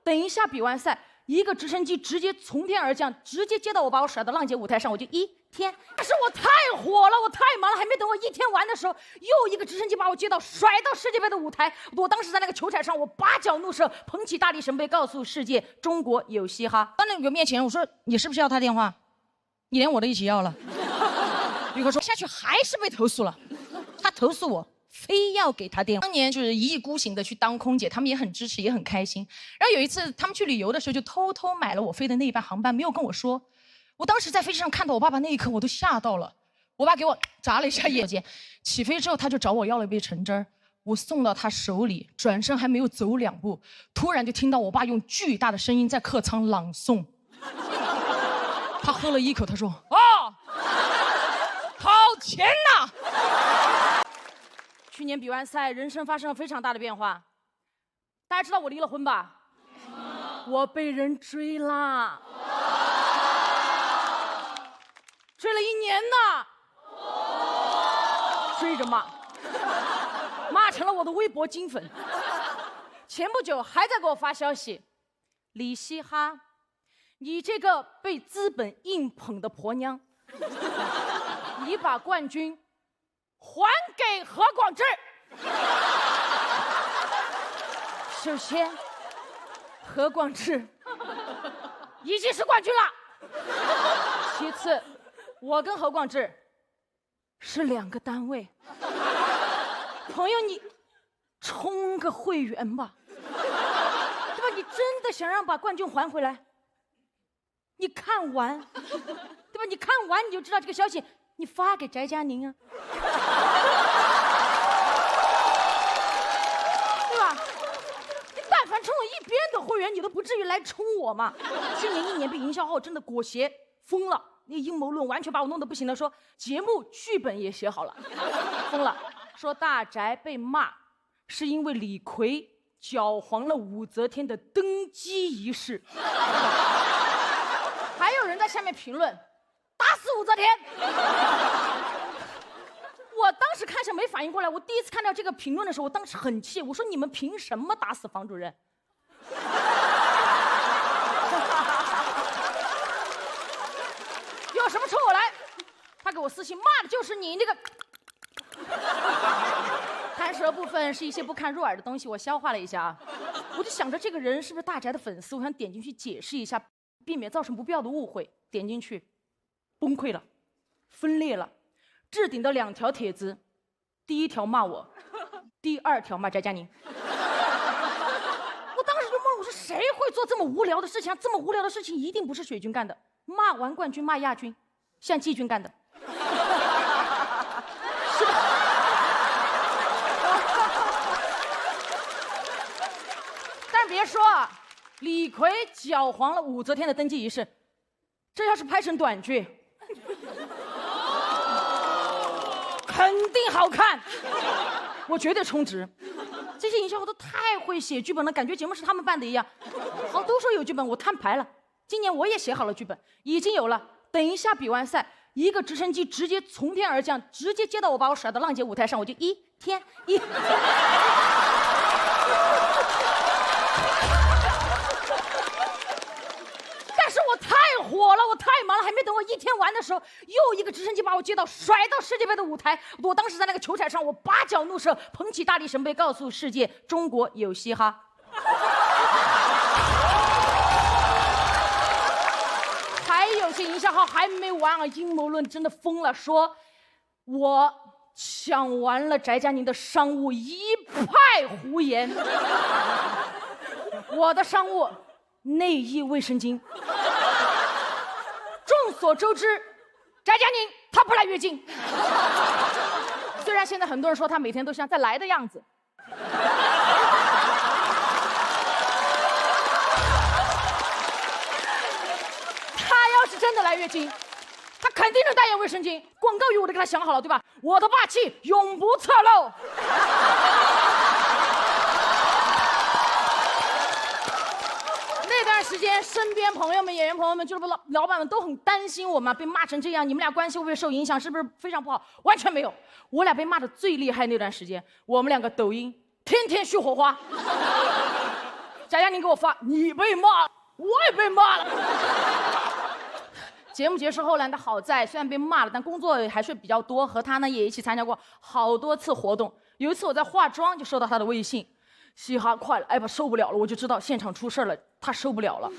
等一下比完赛，一个直升机直接从天而降，直接接到我，把我甩到浪姐舞台上，我就1天。但是我太火了，我太忙了，还没等我1天完的时候，又一个直升机把我接到，甩到世界杯的舞台。我当时在那个球场上，我8脚怒射，捧起大力神杯，告诉世界中国有嘻哈。到那个面前，我说你是不是要他电话？你连我都一起要了。于哥说下去还是被投诉了，他投诉我。非要给他电话。当年就是一意孤行的去当空姐，他们也很支持，也很开心。然后有一次他们去旅游的时候，就偷偷买了我飞的那一班航班，没有跟我说。我当时在飞机上看到我爸爸那一刻，我都吓到了。我爸给我眨了一下眼睛，起飞之后他就找我要了一杯橙汁儿，我送到他手里，转身还没有走2步，突然就听到我爸用巨大的声音在客舱朗诵。他喝了一口，他说：“啊，好甜呐！”去年比完赛，人生发生了非常大的变化。大家知道我离了婚吧？我被人追啦，追了1年呢，追着骂，骂成了我的微博金粉。前不久还在给我发消息，李嘻哈，你这个被资本硬捧的婆娘，你把冠军还给何广智。首先，何广智已经是冠军了。其次，我跟何广智是2个单位。朋友，你充个会员吧，对吧？你真的想让把冠军还回来，你看完，对吧？你看完你就知道这个消息，你发给翟佳宁啊。对吧？你但凡充我一边的会员，你都不至于来充我嘛。今年1年被营销号真的裹挟疯了，那阴谋论完全把我弄得不行了，说节目剧本也写好了，疯了，说大宅被骂是因为李逵搅黄了武则天的登基仪式。还有人在下面评论，打死武则天。我当时开始没反应过来，我第一次看到这个评论的时候，我当时很气，我说你们凭什么打死房主任？有什么冲我来？他给我私信骂的就是你那个。弹舌部分是一些不堪入耳的东西，我消化了一下啊，我就想着这个人是不是大宅的粉丝，我想点进去解释一下，避免造成不必要的误会。点进去，崩溃了，分裂了。置顶的2条帖子，第1条骂我，第2条骂翟佳宁。我当时就懵了，我说谁会做这么无聊的事情啊？这么无聊的事情一定不是水军干的，骂完冠军骂亚军，像季军干的。是吧？但是别说啊，李逵搅黄了武则天的登基仪式，这要是拍成短剧，肯定好看，我绝对充值。这些营销号都太会写剧本了，感觉节目是他们办的一样。好，都说有剧本，我摊牌了。今年我也写好了剧本，已经有了。等一下比完赛，一个直升机直接从天而降，直接接到我，把我甩到浪姐舞台上，我就1天。但是我太火了，我太忙了，还没等我1天完的时候，又一个直升机把我接到，甩到世界杯的舞台。我当时在那个球场上，我8脚怒射，捧起大力神杯，告诉世界中国有嘻哈。还有些营销号还没完啊，阴谋论真的疯了，说我抢完了翟佳宁的商务，一派胡言。我的商务内衣卫生巾。众所周知，翟佳宁她不来月经，虽然现在很多人说她每天都像在来的样子。她要是真的来月经，她肯定能代言卫生巾。广告语我都给她想好了，对吧？我的霸气永不侧漏。那段时间，身边朋友们、演员朋友们、俱乐部老板们都很担心我嘛，被骂成这样，你们俩关系会不会受影响？是不是非常不好？完全没有，我俩被骂的最厉害那段时间，我们2个抖音天天续火花。佳佳，你给我发，你被骂了，我也被骂了。节目结束后呢，他好在虽然被骂了，但工作还是比较多，和他呢也一起参加过好多次活动。有一次我在化妆，就收到他的微信，嘻哈快了，哎吧受不了了，我就知道现场出事了，他受不了了，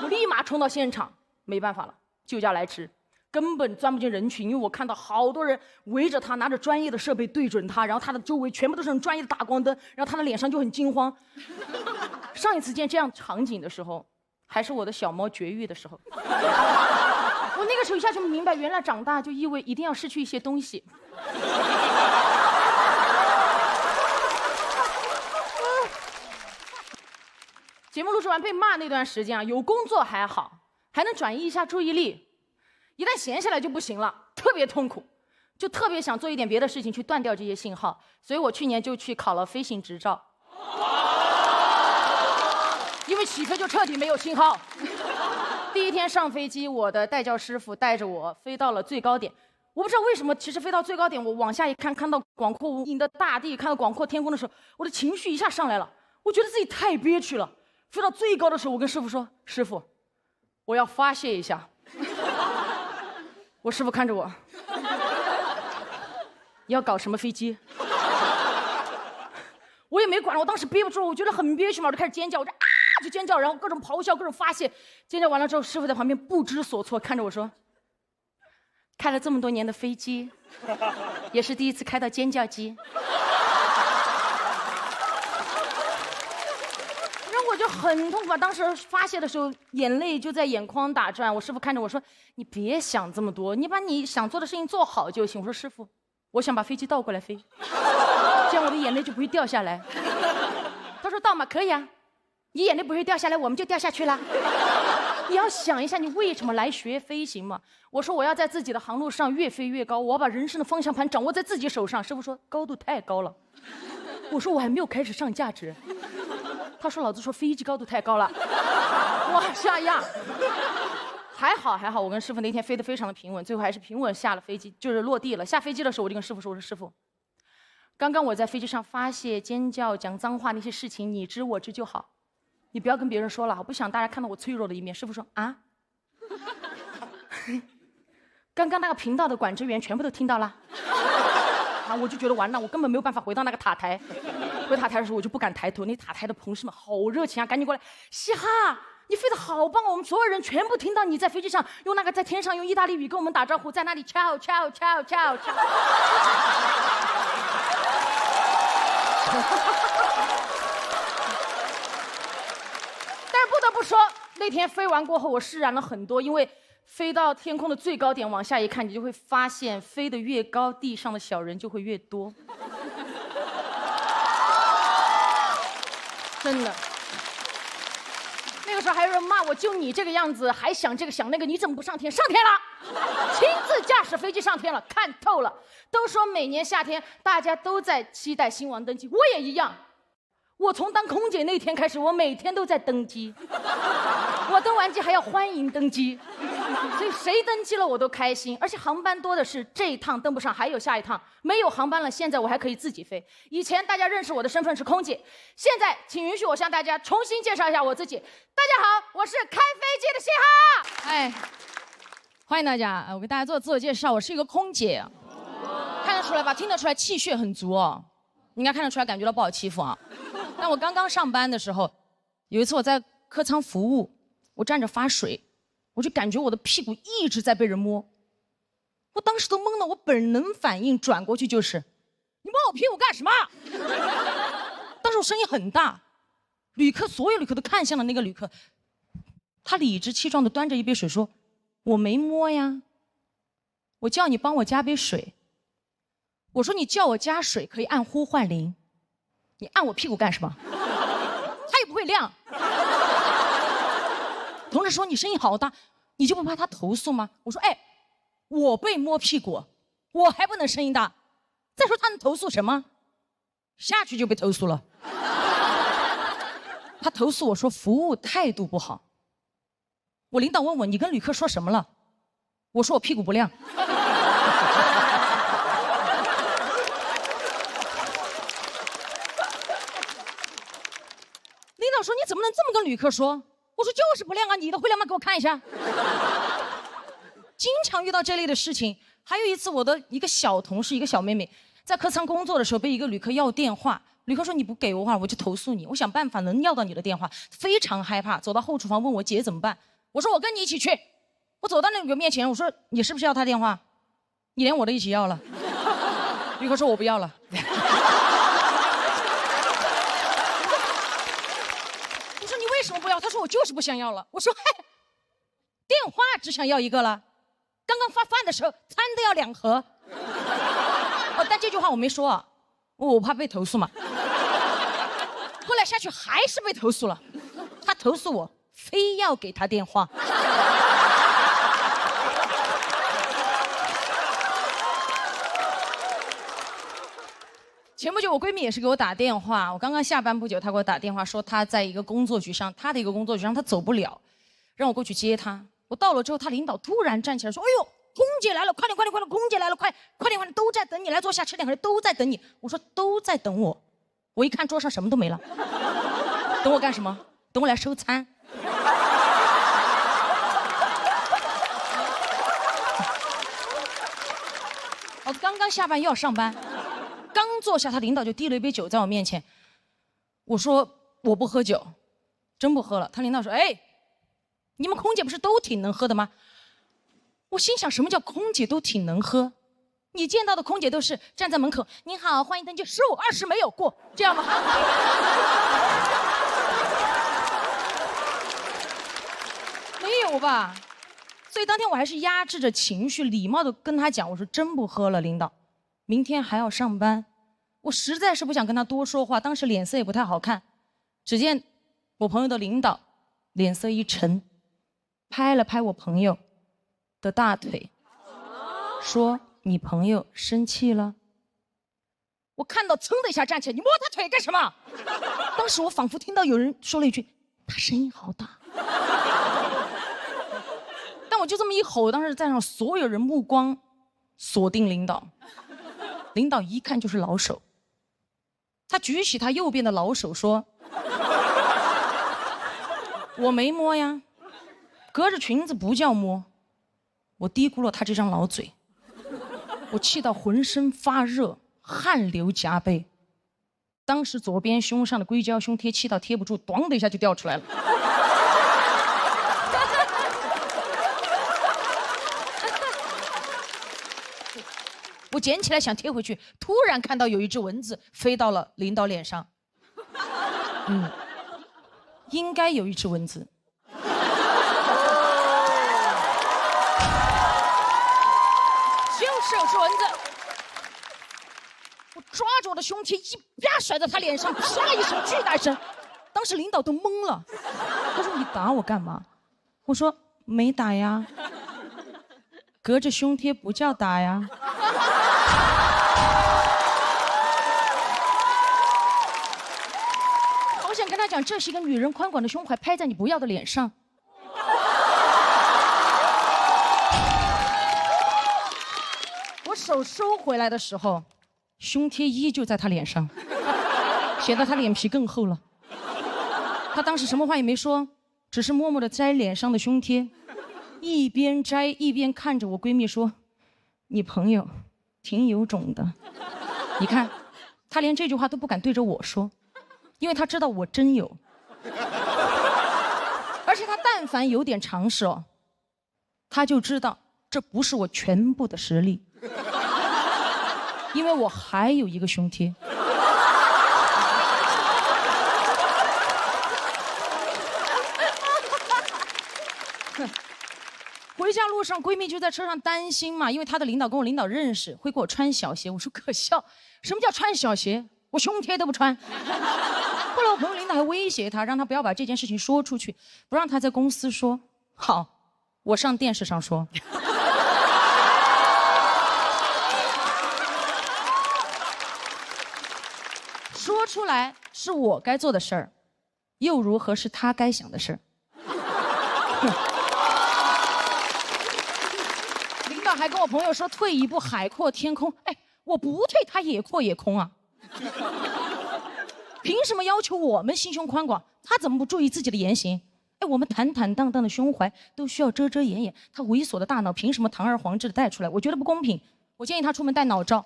我立马冲到现场，没办法了，救驾来迟，根本钻不进人群，因为我看到好多人围着他，拿着专业的设备对准他，然后他的周围全部都是很专业的大光灯，然后他的脸上就很惊慌。上一次见这样场景的时候，还是我的小猫绝育的时候。我那个时候一下就明白，原来长大就意味一定要失去一些东西。节目录制完被骂那段时间啊，有工作还好，还能转移一下注意力，一旦闲下来就不行了，特别痛苦，就特别想做一点别的事情去断掉这些信号，所以我去年就去考了飞行执照，因为起飞就彻底没有信号。第一天上飞机，我的带教师傅带着我飞到了最高点。我不知道为什么，其实飞到最高点，我往下一看，看到广阔无垠的大地，看到广阔天空的时候，我的情绪一下上来了。我觉得自己太憋屈了。飞到最高的时候，我跟师傅说：“师傅，我要发泄一下。”我师傅看着我：“你要搞什么飞机？”我也没管了，我当时憋不住，我觉得很憋屈嘛，我就开始尖叫，我就尖叫，然后各种咆哮，各种发泄。尖叫完了之后，师傅在旁边不知所措，看着我说：“开了这么多年的飞机，也是第一次开到尖叫机。”然后我就很痛苦啊，当时发泄的时候，眼泪就在眼眶打转。我师傅看着我说：“你别想这么多，你把你想做的事情做好就行。”我说：“师傅，我想把飞机倒过来飞，这样我的眼泪就不会掉下来。”他说：“倒嘛，可以啊。你眼泪不会掉下来，我们就掉下去了。你要想一下，你为什么来学飞行嘛？”我说：“我要在自己的航路上越飞越高，我要把人生的方向盘掌握在自己手上。”师傅说：“高度太高了。”我说：“我还没有开始上价值。”他说：“老子说飞机高度太高了。”哇，下压。还好，我跟师傅那天飞得非常的平稳，最后还是平稳下了飞机，就是落地了。下飞机的时候，我就跟师傅说：“我说师傅，刚刚我在飞机上发泄、尖叫、讲脏话那些事情，你知我知就好。你不要跟别人说了，我不想大家看到我脆弱的一面。”师傅说：“啊，刚刚那个频道的管制员全部都听到了。”啊，我就觉得完了，我根本没有办法回到那个塔台。回塔台的时候，我就不敢抬头，那塔台的同事们好热情啊，赶紧过来，嘻哈，你飞得好棒，我们所有人全部听到你在飞机上用那个在天上用意大利语跟我们打招呼，在那里敲敲敲敲敲。但是不得不说，那天飞完过后，我释然了很多，因为飞到天空的最高点，往下一看，你就会发现，飞得越高，地上的小人就会越多。真的。那个时候还有人骂我，就你这个样子，还想这个想那个，你怎么不上天？上天了，亲自驾驶飞机上天了，看透了。都说每年夏天大家都在期待新王登基，我也一样。我从当空姐那天开始，我每天都在登机。我登完机还要欢迎登机，所以谁登机了我都开心。而且航班多的是，这一趟登不上还有下一趟，没有航班了，现在我还可以自己飞。以前大家认识我的身份是空姐，现在请允许我向大家重新介绍一下我自己。大家好，我是开飞机的嘻哈。哎，欢迎大家，我给大家做自我介绍，我是一个空姐，看得出来吧？听得出来气血很足哦，应该看得出来，感觉到不好欺负啊。但我刚刚上班的时候，有一次我在客舱服务，我站着发水，我就感觉我的屁股一直在被人摸，我当时都懵了，我本能反应转过去就是：“你摸我屁股干什么？”当时我声音很大，所有旅客都看向了那个旅客，他理直气壮地端着一杯水说：“我没摸呀，我叫你帮我加杯水。”我说：“你叫我加水可以按呼唤铃。”你按我屁股干什么？他也不会亮。同事说你声音好大，你就不怕他投诉吗？我说：“哎，我被摸屁股，我还不能声音大。再说他能投诉什么？下去就被投诉了。”他投诉我说服务态度不好。我领导问我你跟旅客说什么了？我说我屁股不亮。领导说你怎么怎么能这么跟旅客说？我说就是不亮啊，你的会亮吗？给我看一下。经常遇到这类的事情。还有一次，我的一个小同事，一个小妹妹，在客舱工作的时候被一个旅客要电话，旅客说你不给我的话，我就投诉你。我想办法能要到你的电话，非常害怕，走到后厨房问我姐怎么办。我说我跟你一起去。我走到那个面前，我说你是不是要他电话？你连我都一起要了。旅客说我不要了。我说你为什么不要？他说我就是不想要了。我说嘿，电话只想要一个了。刚刚发饭的时候，餐都要2盒。哦，但这句话我没说啊，我怕被投诉嘛。后来下去还是被投诉了，他投诉我非要给他电话。前不久我闺蜜也是给我打电话，我刚刚下班不久，她给我打电话说她在一个工作局上，她的一个工作局上她走不了，让我过去接她。我到了之后，她领导突然站起来说：“哎呦，空姐来了，快点快点快点，空姐来了，快点快点，都在等你，来坐下吃点东西，都在等你。”我说都在等我，我一看桌上什么都没了，等我干什么？等我来收餐。我刚刚下班又要上班，刚坐下，他领导就递了一杯酒在我面前。我说我不喝酒，真不喝了。他领导说：“哎，你们空姐不是都挺能喝的吗？”我心想，什么叫空姐都挺能喝？你见到的空姐都是站在门口，您好，欢迎登机，15、20没有过，这样吗？没有吧？所以当天我还是压制着情绪，礼貌的跟他讲，我说真不喝了，领导，明天还要上班。我实在是不想跟他多说话，当时脸色也不太好看。只见我朋友的领导脸色一沉，拍了拍我朋友的大腿，说：“你朋友生气了？”我看到噌的一下站起来，你摸他腿干什么？当时我仿佛听到有人说了一句：“他声音好大。”但我就这么一吼，当时在场所有人目光锁定领导，领导一看就是老手，他举起他右边的老手说：“我没摸呀，隔着裙子不叫摸。”我低估了他这张老嘴，我气到浑身发热，汗流浃背。当时左边胸上的硅胶胸贴气到贴不住，咣的一下就掉出来了。我捡起来想贴回去，突然看到有一只蚊子飞到了领导脸上。应该有一只蚊子。就是蚊子。我抓着我的胸贴一啪甩在他脸上，唰一声巨大声，当时领导都懵了。他说：“你打我干嘛？”我说：“没打呀，隔着胸贴不叫打呀。”好想跟他讲，这是一个女人宽广的胸怀拍在你不要的脸上。我手收回来的时候，胸贴依旧在他脸上，显得他脸皮更厚了。他当时什么话也没说，只是默默地摘脸上的胸贴，一边摘一边看着我闺蜜说：“你朋友挺有种的。”你看，他连这句话都不敢对着我说，因为他知道我真有。而且他但凡有点常识哦，他就知道这不是我全部的实力，因为我还有一个胸贴。回家路上，闺蜜就在车上担心嘛，因为她的领导跟我领导认识，会给我穿小鞋。我说可笑，什么叫穿小鞋？我胸贴都不穿。后来我朋友领导还威胁她，让她不要把这件事情说出去，不让她在公司说。好，我上电视上说。说出来是我该做的事儿，又如何是他该想的事儿？领导还跟我朋友说退一步海阔天空，哎，我不退他也阔也空啊。凭什么要求我们心胸宽广？他怎么不注意自己的言行？哎，我们坦坦荡荡的胸怀都需要遮遮掩掩，他猥琐的大脑凭什么堂而皇之的带出来？我觉得不公平。我建议他出门带脑罩。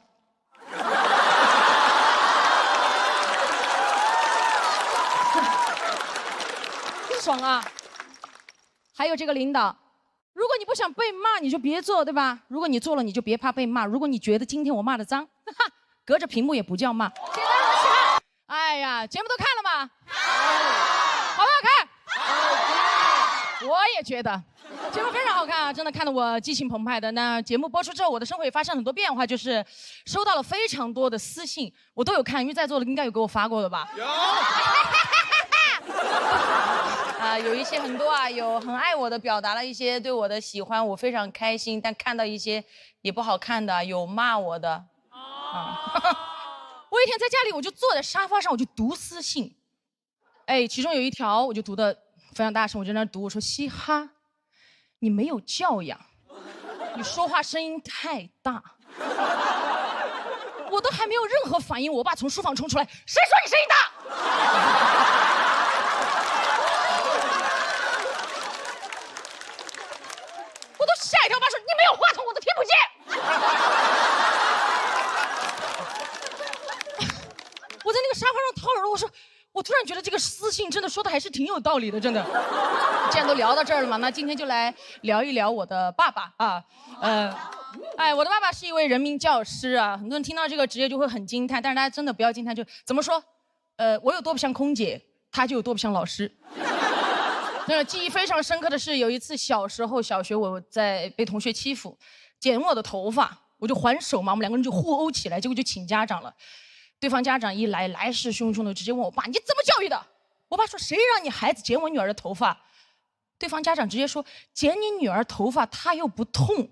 爽啊！还有这个领导，如果你不想被骂，你就别做，对吧？如果你做了，你就别怕被骂。如果你觉得今天我骂的脏，哈哈，隔着屏幕也不叫骂。现在我喜欢。哎呀，节目都看了吗？好不好看？我也觉得，节目非常好看啊，真的看得我激情澎湃的。那节目播出之后，我的生活也发生很多变化，就是收到了非常多的私信，我都有看，因为在座的应该有给我发过的吧？有。有一些很多啊，有很爱我的，表达了一些对我的喜欢，我非常开心。但看到一些也不好看的，有骂我的。我一天在家里，我就坐在沙发上，我就读私信。哎，其中有一条我就读得非常大声，我就在那读，我说：嘻哈，你没有教养，你说话声音太大。我都还没有任何反应，我爸从书房冲出来，谁说你声音大？我都吓一跳，我爸说：“你没有话筒，我都听不见。”我在那个沙发上掏耳朵，我突然觉得这个私信真的说的还是挺有道理的，真的。既然都聊到这儿了嘛，那今天就来聊一聊我的爸爸啊，我的爸爸是一位人民教师啊，很多人听到这个职业就会很惊叹，但是大家真的不要惊叹，就怎么说？我有多不像空姐，他就有多不像老师。真的记忆非常深刻的是，有一次小学我在被同学欺负，剪我的头发，我就还手嘛，我们两个人就互殴起来，结果就请家长了。对方家长一来，来势汹汹的直接问我爸：“你怎么教育的？”我爸说：“谁让你孩子剪我女儿的头发？”对方家长直接说：“剪你女儿头发，她又不痛。”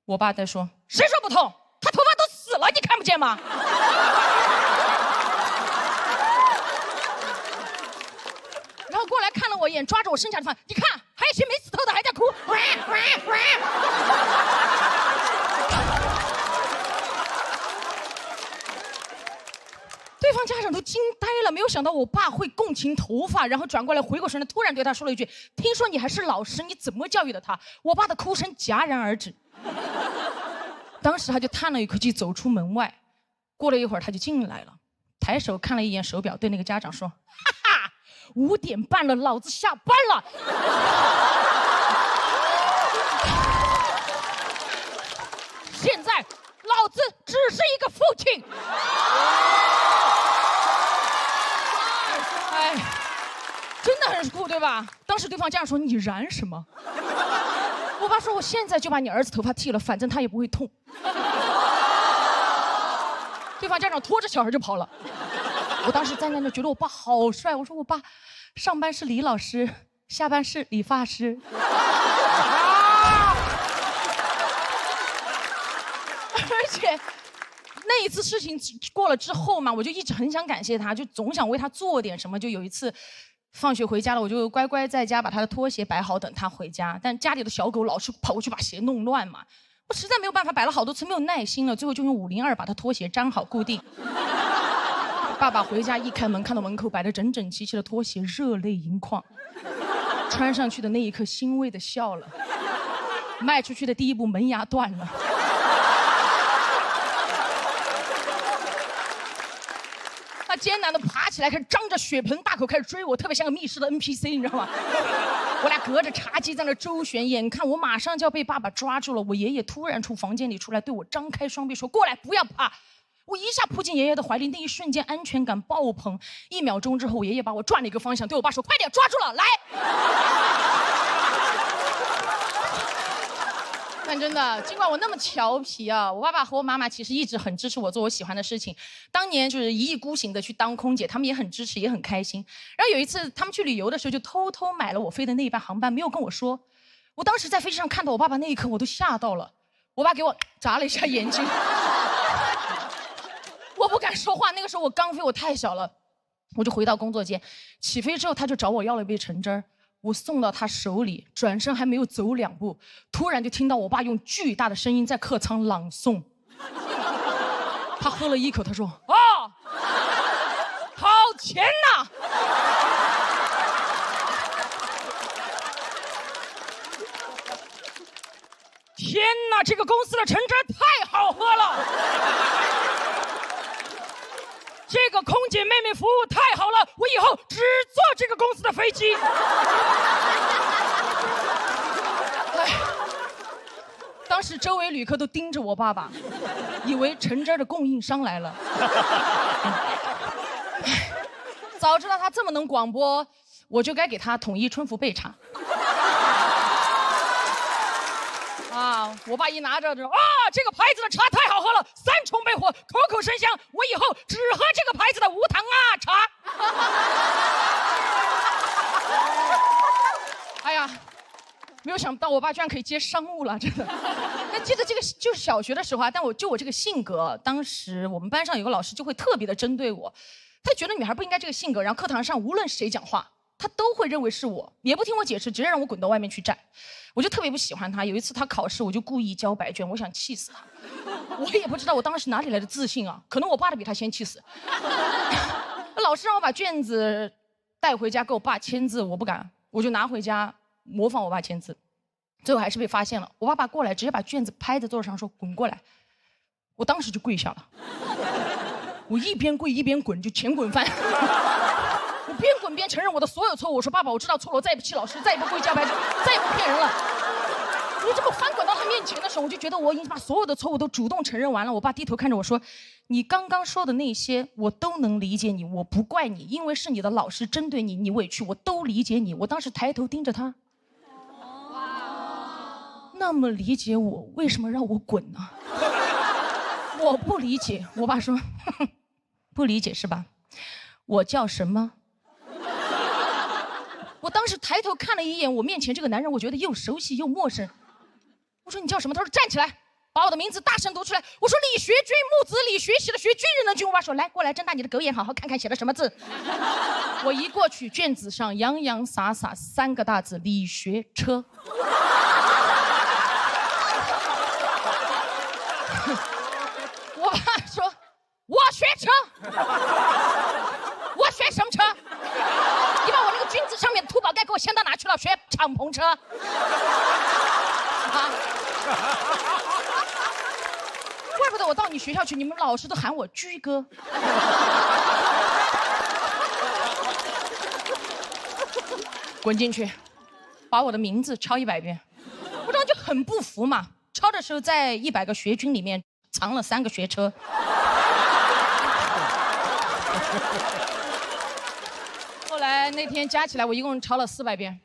我爸在说：“谁说不痛？她头发都死了，你看不见吗？”然后过来看了我一眼，抓着我剩下的发，你看，还有些没死透的还在哭。对方家长都惊呆了，没有想到我爸会共情头发，然后转过来回过神来，突然对他说了一句：“听说你还是老师，你怎么教育的他？”我爸的哭声戛然而止。当时他就叹了一口气，走出门外。过了一会儿，他就进来了，抬手看了一眼手表，对那个家长说：“哈哈，5点半了，老子下班了。”现在老子只是一个父亲。哎，真的很酷，对吧？当时对方家长说：“你燃什么？”我爸说：“我现在就把你儿子头发剃了，反正他也不会痛。”对方家长拖着小孩就跑了。我当时站在那觉得我爸好帅，我说：“我爸上班是李老师，下班是理发师。”而且那一次事情过了之后嘛，我就一直很想感谢他，就总想为他做点什么。就有一次放学回家了，我就乖乖在家把他的拖鞋摆好等他回家，但家里的小狗老是跑过去把鞋弄乱嘛，我实在没有办法，摆了好多次没有耐心了，最后就用502把他拖鞋粘好固定。爸爸回家一开门，看到门口摆着整整齐齐的拖鞋，热泪盈眶。穿上去的那一刻，欣慰的笑了。迈出去的第一步，门牙断了。他艰难的爬起来，开始张着血盆大口开始追我，特别像个密室的 NPC， 你知道吗？我俩隔着茶几在那周旋，眼看我马上就要被爸爸抓住了，我爷爷突然从房间里出来，对我张开双臂说：“过来，不要怕。”我一下扑进爷爷的怀里，那一瞬间安全感爆棚。1秒钟之后，我爷爷把我转了一个方向，对我爸说：“快点，抓住了，来！”但真的，尽管我那么调皮啊，我爸爸和我妈妈其实一直很支持我做我喜欢的事情。当年就是一意孤行的去当空姐，他们也很支持，也很开心。然后有一次他们去旅游的时候，就偷偷买了我飞的那一班航班，没有跟我说。我当时在飞机上看到我爸爸那一刻，我都吓到了。我爸给我眨了一下眼睛。我不敢说话，那个时候我刚飞，我太小了，我就回到工作间。起飞之后，他就找我要了一杯橙汁儿，我送到他手里，转身还没有走2步，突然就听到我爸用巨大的声音在客舱朗诵：“他喝了一口，他说：“啊，好甜呐！”天哪，这个公司的橙汁太好喝了！这个空姐妹妹服务太好了，我以后只坐这个公司的飞机。当时周围旅客都盯着我爸爸，以为橙汁的供应商来了。早知道他这么能广播，我就该给他统一春福备茶。啊！我爸一拿着就啊，这个牌子的茶太好喝了，3重焙火，口口生香。我以后只喝这个牌子的无糖茶。哎呀，没有想到我爸居然可以接商务了，真的。但记得这个就是小学的时候啊，但我这个性格，当时我们班上有个老师就会特别的针对我，他觉得女孩不应该这个性格，然后课堂上无论谁讲话，他都会认为是我，也不听我解释，直接让我滚到外面去站。我就特别不喜欢他。有一次他考试，我就故意交白卷，我想气死他。我也不知道我当时哪里来的自信啊，可能我爸都比他先气死。老师让我把卷子带回家给我爸签字，我不敢，我就拿回家模仿我爸签字，最后还是被发现了。我爸爸过来直接把卷子拍在桌子上说：“滚过来！”我当时就跪下了，我一边跪一边滚，就前滚翻。我边滚边承认我的所有错误，我说：“爸爸，我知道错了，我再也不气老师，再也不跪交白卷，再也不骗人了。”我就这么翻滚到他面前的时候，我就觉得我已经把所有的错误都主动承认完了。我爸低头看着我说：“你刚刚说的那些，我都能理解你，我不怪你，因为是你的老师针对你，你委屈，我都理解你。”我当时抬头盯着他，那么理解我，为什么让我滚呢？我不理解。我爸说：“呵呵，不理解是吧？我叫什么？”我当时抬头看了一眼我面前这个男人，我觉得又熟悉又陌生。我说：“你叫什么？”他说：“站起来，把我的名字大声读出来。”我说：“李学军，木子李，学习的学，军人的军。”我爸说：“来，过来，睁大你的狗眼，好好看看写的什么字。”我一过去，卷子上洋洋洒洒3个大字：李学车。我爸说：“我学车，我学什么车？你把我那个军字上面的土宝盖给我掀到哪去了？学敞篷车。”啊！怪不得我到你学校去，你们老师都喊我居哥。滚进去，把我的名字抄100遍。我当时就很不服嘛，抄的时候在100个学军里面藏了3个学车。后来那天加起来，我一共抄了400遍。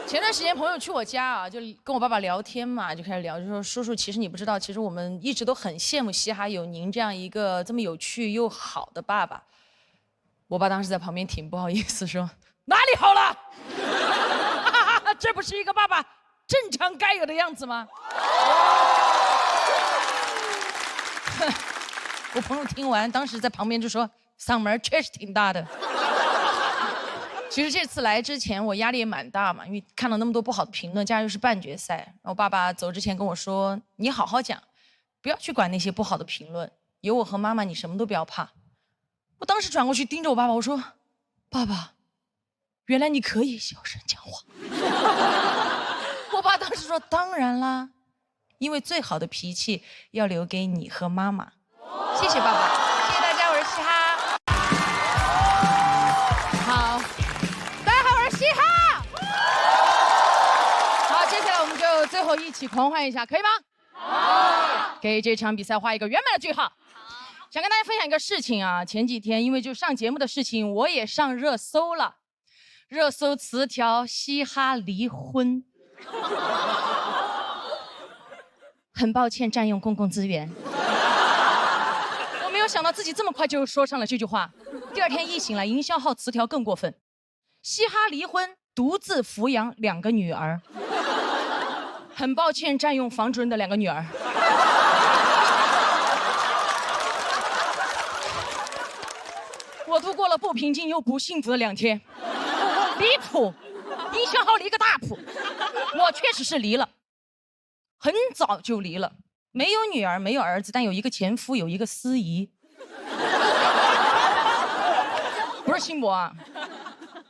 前段时间朋友去我家啊，就跟我爸爸聊天嘛，就开始聊，就说：“叔叔，其实你不知道，其实我们一直都很羡慕嘻哈有您这样一个这么有趣又好的爸爸。”我爸当时在旁边挺不好意思说：“哪里好了？这不是一个爸爸正常该有的样子吗？”我朋友听完，当时在旁边就说：“嗓门确实挺大的。”其实这次来之前，我压力也蛮大嘛，因为看了那么多不好的评论，加上又是半决赛。然后爸爸走之前跟我说：“你好好讲，不要去管那些不好的评论，有我和妈妈，你什么都不要怕。”我当时转过去盯着我爸爸，我说：“爸爸，原来你可以小声讲话。”我爸当时说：“当然啦，因为最好的脾气要留给你和妈妈。”谢谢爸爸，谢谢大家，我是嘻哈。好，大家好，我是嘻哈。好，接下来我们就最后一起狂欢一下，可以吗？好，给这场比赛画一个圆满的句号。想跟大家分享一个事情啊，前几天因为就上节目的事情，我也上热搜了，热搜词条嘻哈离婚。很抱歉占用公共资源。我没有想到自己这么快就说上了这句话。第二天一醒来，营销号词条更过分：嘻哈离婚，独自抚养2个女儿。很抱歉占用房主任的2个女儿。我度过了不平静又不幸福的2天，离谱，营销号离个大谱。我确实是离了，很早就离了，没有女儿，没有儿子，但有一个前夫，有一个司仪。不是新博啊，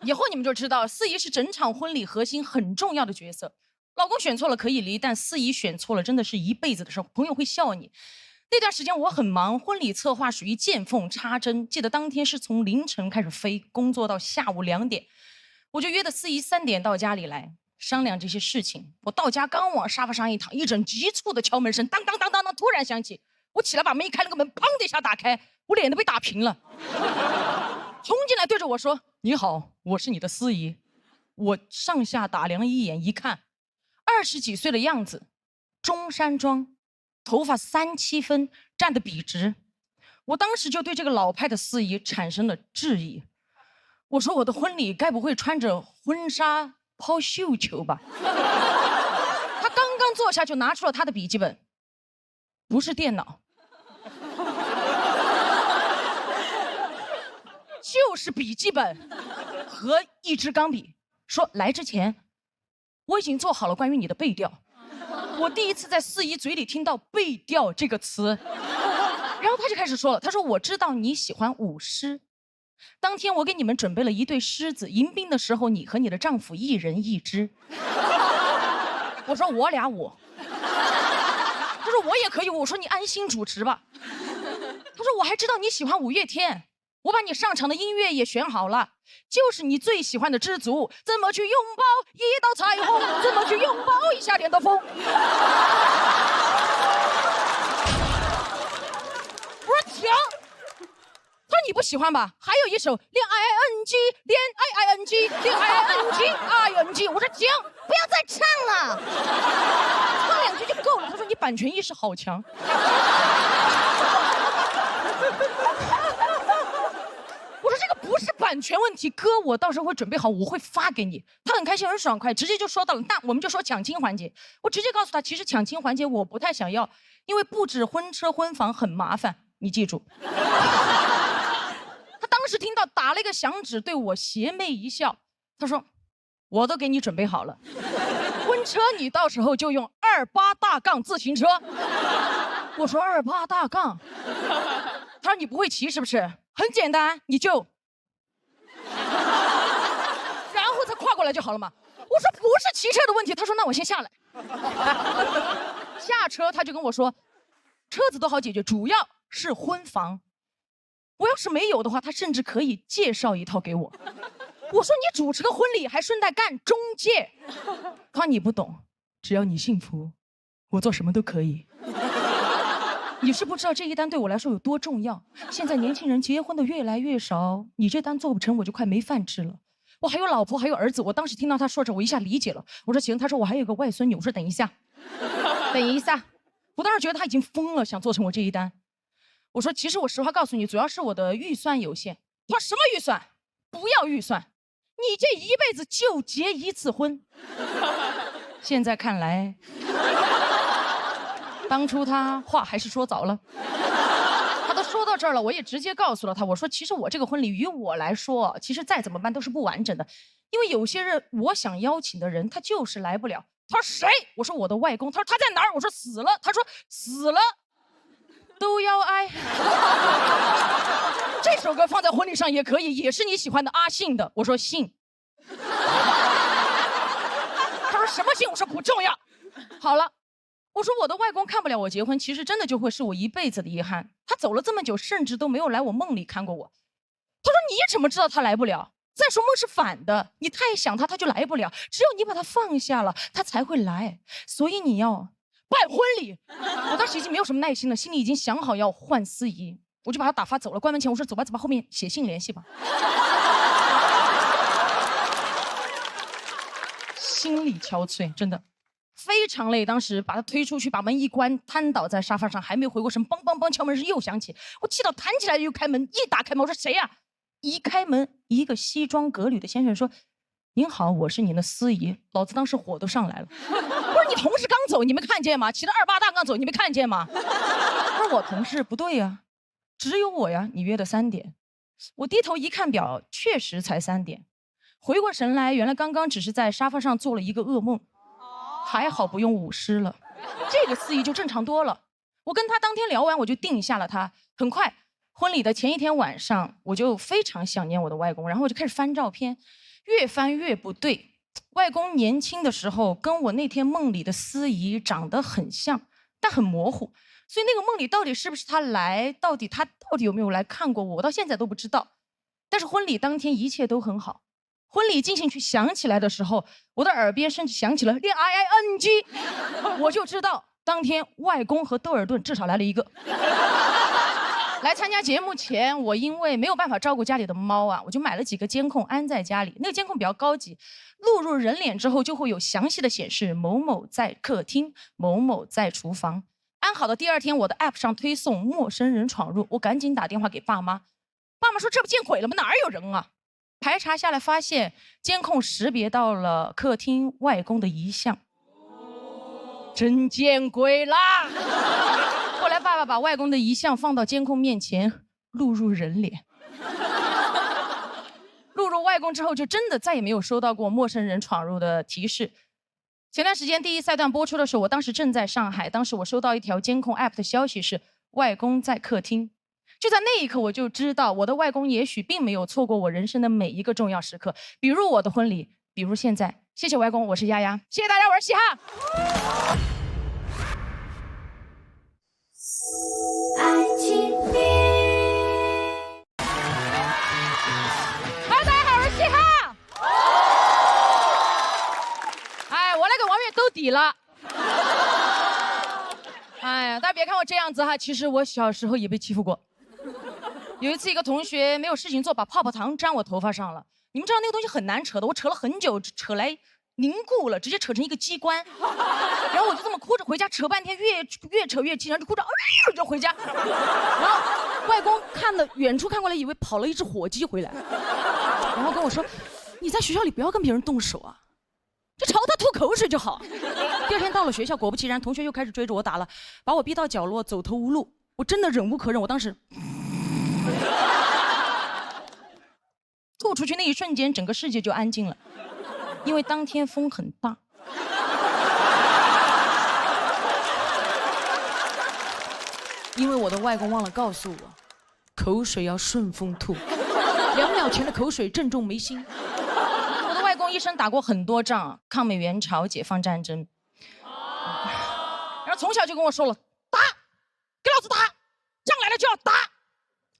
以后你们就知道，司仪是整场婚礼核心很重要的角色。老公选错了可以离，但司仪选错了真的是一辈子的事。朋友会笑你。那段时间我很忙，婚礼策划属于见缝插针。记得当天是从凌晨开始飞，工作到下午2点，我就约的司仪3点到家里来商量这些事情。我到家刚往沙发上一躺，一阵急促的敲门声当当当当当突然响起。我起来把门一开，那个门砰的一下打开，我脸都被打平了。冲进来对着我说：“你好，我是你的司仪。”我上下打量一眼，一看，20几岁的样子，中山装，头发3、7分，站得笔直。我当时就对这个老派的司仪产生了质疑。我说：“我的婚礼该不会穿着婚纱抛绣球吧？”他刚刚坐下就拿出了他的笔记本，不是电脑。就是笔记本和一支钢笔，说来之前我已经做好了关于你的背调。我第一次在司仪嘴里听到背调这个词，然后他就开始说了，他说：“我知道你喜欢舞狮，当天我给你们准备了一对狮子，迎宾的时候你和你的丈夫一人一只。”我说：“我俩舞。”他说：“我也可以。”我说：“你安心主持吧。”他说：“我还知道你喜欢五月天。我把你上场的音乐也选好了，就是你最喜欢的知足。怎么去拥抱一道彩虹？怎么去拥抱一夏天的风？”我说停。他说：“你不喜欢吧？还有一首恋爱 ing 恋爱 ing 恋爱 ing ing。”我说停，不要再唱了，唱2句就够了。他说：“你版权意识好强。”我说：“这个不是版权问题，哥，我到时候会准备好，我会发给你。”他很开心，很爽快，直接就说到了。那我们就说抢亲环节。我直接告诉他，其实抢亲环节我不太想要，因为布置婚车婚房很麻烦，你记住。他当时听到打了一个响指，对我邪魅一笑，他说：“我都给你准备好了，婚车你到时候就用28大杠自行车。”我说：“28大杠？”他说：“你不会骑是不是？很简单，你就，然后再跨过来就好了嘛。”我说：“不是骑车的问题。”他说：“那我先下来。”下车他就跟我说：“车子都好解决，主要是婚房。我要是没有的话，他甚至可以介绍一套给我。”我说：“你主持个婚礼还顺带干中介？”他说：“你不懂，只要你幸福，我做什么都可以。”你是不知道这一单对我来说有多重要。现在年轻人结婚的越来越少，你这单做不成，我就快没饭吃了。我还有老婆，还有儿子。我当时听到他说这，我一下理解了。我说行。他说我还有个外孙女。我说等一下，等一下。我当时觉得他已经疯了，想做成我这一单。我说其实我实话告诉你，主要是我的预算有限。他说什么预算？不要预算，你这一辈子就结一次婚。现在看来，当初他话还是说早了。他都说到这儿了，我也直接告诉了他，我说其实我这个婚礼于我来说，其实再怎么办都是不完整的，因为有些人我想邀请的人他就是来不了。他说谁？我说我的外公。他说他在哪儿？我说死了。他说死了都要爱。这首歌放在婚礼上也可以，也是你喜欢的阿信的。我说信。他说什么信？我说不重要。好了。我说我的外公看不了我结婚，其实真的就会是我一辈子的遗憾。他走了这么久，甚至都没有来我梦里看过我。他说你怎么知道他来不了？再说梦是反的，你太想他，他就来不了。只有你把他放下了，他才会来。所以你要办婚礼。我当时已经没有什么耐心了，心里已经想好要换司仪，我就把他打发走了。关门前我说走吧走吧，后面写信联系吧。心力憔悴，真的。非常累，当时把他推出去，把门一关，瘫倒在沙发上，还没回过神，梆梆梆敲门声又响起，我气到弹起来又开门，一打开门我说谁呀？一开门，一个西装革履的先生说：“您好，我是您的司仪。”老子当时火都上来了，我说你同事刚走，你没看见吗？骑着28大杠走，你没看见吗？他说我同事不对呀，只有我呀，你约的3点。我低头一看表，确实才3点。回过神来，原来刚刚只是在沙发上做了一个噩梦。还好不用舞狮了，这个司仪就正常多了。我跟他当天聊完，我就定下了他。很快，婚礼的前一天晚上，我就非常想念我的外公，然后我就开始翻照片，越翻越不对。外公年轻的时候跟我那天梦里的司仪长得很像，但很模糊，所以那个梦里到底是不是他来，他到底有没有来看过我，到现在都不知道。但是婚礼当天一切都很好。婚礼进行曲响起来的时候，我的耳边甚至响起了恋 IING， 我就知道当天外公和窦尔顿至少来了一个。来参加节目前，我因为没有办法照顾家里的猫啊，我就买了几个监控安在家里。那个监控比较高级，录入人脸之后就会有详细的显示某某在客厅，某某在厨房。安好的第二天，我的 app 上推送陌生人闯入，我赶紧打电话给爸妈。爸妈说这不见鬼了吗？哪儿有人啊？排查下来发现监控识别到了客厅外公的遗像。真见鬼啦！后来爸爸把外公的遗像放到监控面前，录入人脸。录入外公之后，就真的再也没有收到过陌生人闯入的提示。前段时间第一赛段播出的时候，我当时正在上海，当时我收到一条监控 app 的消息是外公在客厅。就在那一刻，我就知道我的外公也许并没有错过我人生的每一个重要时刻，比如我的婚礼，比如现在。谢谢外公，我是丫丫。谢谢大家，我是嘻哈。爱情里，Hello， 大家好，我是嘻哈。哎，我来给王悦兜底了。哎呀，大家别看我这样子哈，其实我小时候也被欺负过。有一次，一个同学没有事情做，把泡泡糖粘我头发上了。你们知道那个东西很难扯的，我扯了很久，扯来凝固了，直接扯成一个机关。然后我就这么哭着回家，扯半天，越扯越气，然后就哭着，就回家。然后外公远处看过来，以为跑了一只火鸡回来，然后跟我说：“你在学校里不要跟别人动手啊，就朝他吐口水就好。”第二天到了学校，果不其然，同学又开始追着我打了，把我逼到角落，走投无路。我真的忍无可忍，我当时吐出去那一瞬间，整个世界就安静了，因为当天风很大。因为我的外公忘了告诉我，口水要顺风吐，2秒前的口水正中眉心。我的外公一生打过很多仗，抗美援朝、解放战争，然后从小就跟我说了，打，给老子打，仗来了就要打。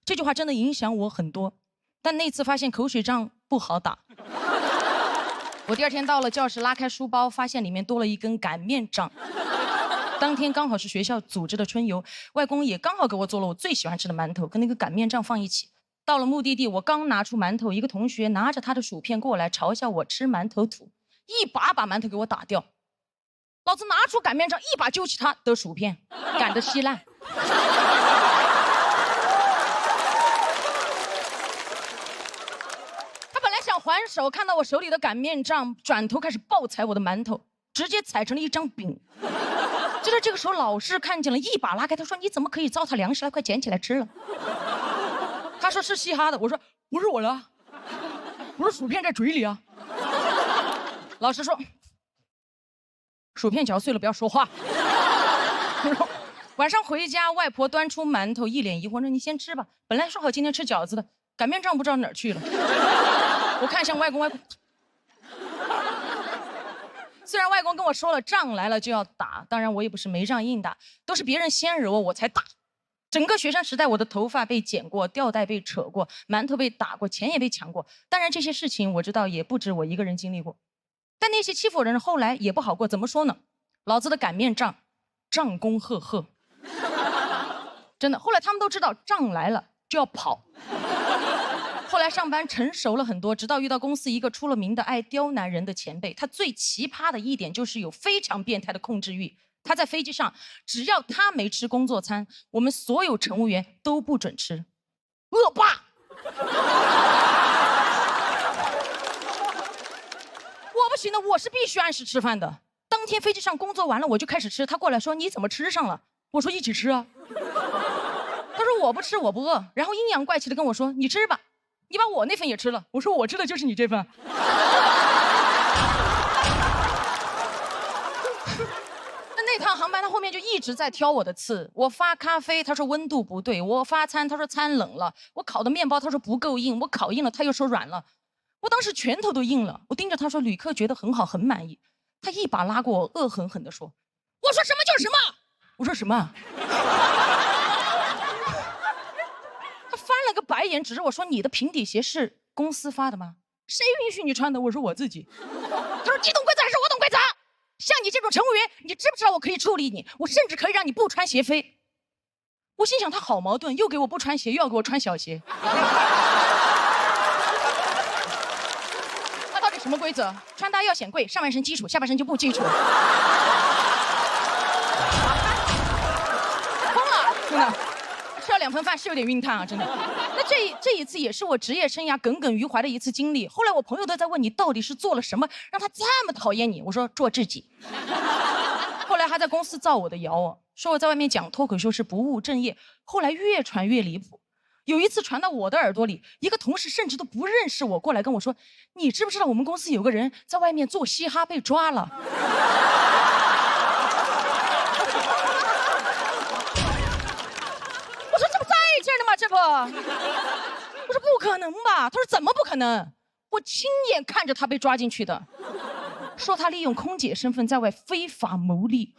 这句话真的影响我很多，但那次发现口水仗不好打。我第二天到了教室，拉开书包，发现里面多了一根擀面杖。当天刚好是学校组织的春游，外公也刚好给我做了我最喜欢吃的馒头，跟那个擀面杖放一起。到了目的地，我刚拿出馒头，一个同学拿着他的薯片过来嘲笑我吃馒头土，一把把馒头给我打掉。老子拿出擀面杖，一把揪起他的薯片，擀得稀烂。他本来想还手，看到我手里的擀面杖，转头开始暴踩我的馒头，直接踩成了一张饼。就在这个时候，老师看见了，一把拉开，他说：“你怎么可以糟蹋粮食了？快捡起来吃了。”他说是嘻哈的，我说不是我的，我说薯片在嘴里啊。老师说薯片嚼碎了不要说话。晚上回家，外婆端出馒头，一脸疑惑说：“你先吃吧，本来说好今天吃饺子的，擀面杖不知道哪儿去了。”我看向外公，外公。虽然外公跟我说了仗来了就要打，当然我也不是没仗硬打，都是别人先惹我才打。整个学生时代，我的头发被剪过，吊带被扯过，馒头被打过，钱也被抢过。当然这些事情我知道也不止我一个人经历过，但那些欺负我的人后来也不好过。怎么说呢？老子的擀面杖，仗功赫赫。真的，后来他们都知道仗来了就要跑。后来上班成熟了很多，直到遇到公司一个出了名的爱刁难人的前辈。他最奇葩的一点就是有非常变态的控制欲。他在飞机上，只要他没吃工作餐，我们所有乘务员都不准吃。恶霸！我不行的，我是必须按时吃饭的。当天飞机上工作完了，我就开始吃。他过来说：“你怎么吃上了？”我说：“一起吃啊。”他说：“我不吃，我不饿。”然后阴阳怪气的跟我说：“你吃吧。”你把我那份也吃了，我说我吃的就是你这份。那趟航班他后面面就一直在挑我的刺。我发咖啡，他说温度不对；我发餐，他说餐冷了；我烤的面包，他说不够硬；我烤硬了，他又说软了。我当时拳头都硬了，我盯着他说：“旅客觉得很好，很满意。”他一把拉过我，恶狠狠地说：“我说什么就是什么。”我说什么？他翻了个白眼，指着我说：“你的平底鞋是公司发的吗？谁允许你穿的？”我说：“我自己。”他说：“你懂规则还是我懂规则？像你这种乘务员，你知不知道我可以处理你？我甚至可以让你不穿鞋飞。”我心想他好矛盾，又给我不穿鞋，又要给我穿小鞋。他到底什么规则？穿搭要显贵，上半身基础，下半身就不基础。疯了，真的。吃了2份饭是有点晕碳啊，真的。那这一次也是我职业生涯耿耿于怀的一次经历。后来我朋友都在问你到底是做了什么让他这么讨厌你，我说做自己。后来还在公司造我的谣，说我在外面讲脱口秀是不务正业。后来越传越离谱，有一次传到我的耳朵里，一个同事甚至都不认识我，过来跟我说：“你知不知道我们公司有个人在外面做嘻哈被抓了？”我说这不在这儿呢吗？这不，我说不可能吧？他说怎么不可能？我亲眼看着他被抓进去的，说他利用空姐身份在外非法牟利。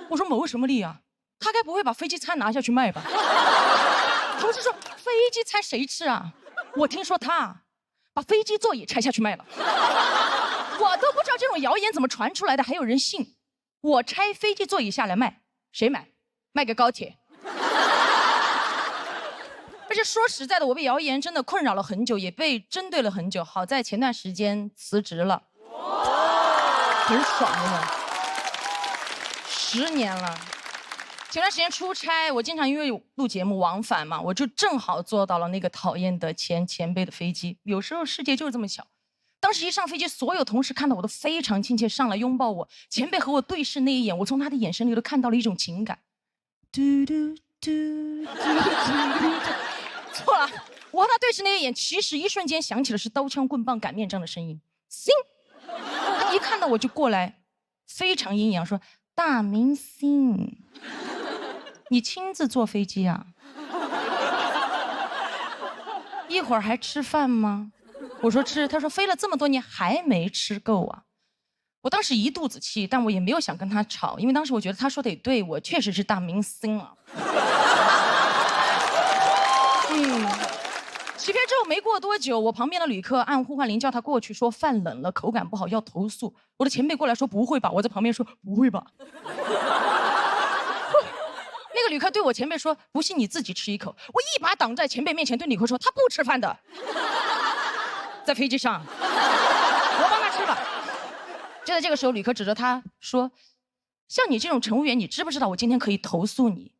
我说牟什么利啊？他该不会把飞机餐拿下去卖吧？同事说飞机餐谁吃啊？我听说他把飞机座椅拆下去卖了。我都不知道这种谣言怎么传出来的，还有人信。我拆飞机座椅下来卖，谁买？卖给高铁。而且说实在的，我被谣言真的困扰了很久，也被针对了很久。好在前段时间辞职了，很爽的，10年了。前段时间出差，我经常因为录节目往返嘛，我就正好坐到了那个讨厌的前辈的飞机。有时候世界就是这么小。当时一上飞机，所有同事看到我都非常亲切，上来拥抱我。前辈和我对视那一眼，我从他的眼神里都看到了一种情感。嘟嘟嘟嘟嘟。错了，我和他对视那一眼，其实一瞬间想起的是刀枪棍棒擀面杖的声音。星，他一看到我就过来，非常阴阳说：“大明星，你亲自坐飞机啊？一会儿还吃饭吗？”我说吃。他说飞了这么多年还没吃够啊。我当时一肚子气，但我也没有想跟他吵，因为当时我觉得他说的也对，我确实是大明星啊。起飞之后没过多久，我旁边的旅客按呼唤铃叫他过去，说饭冷了，口感不好要投诉。我的前辈过来说不会吧，我在旁边说不会吧。那个旅客对我前辈说：“不信你自己吃一口。”我一把挡在前辈面前，对旅客说：“他不吃饭的，在飞机上，我帮他吃吧。”就在这个时候，旅客指着他说：“像你这种乘务员，你知不知道我今天可以投诉你？”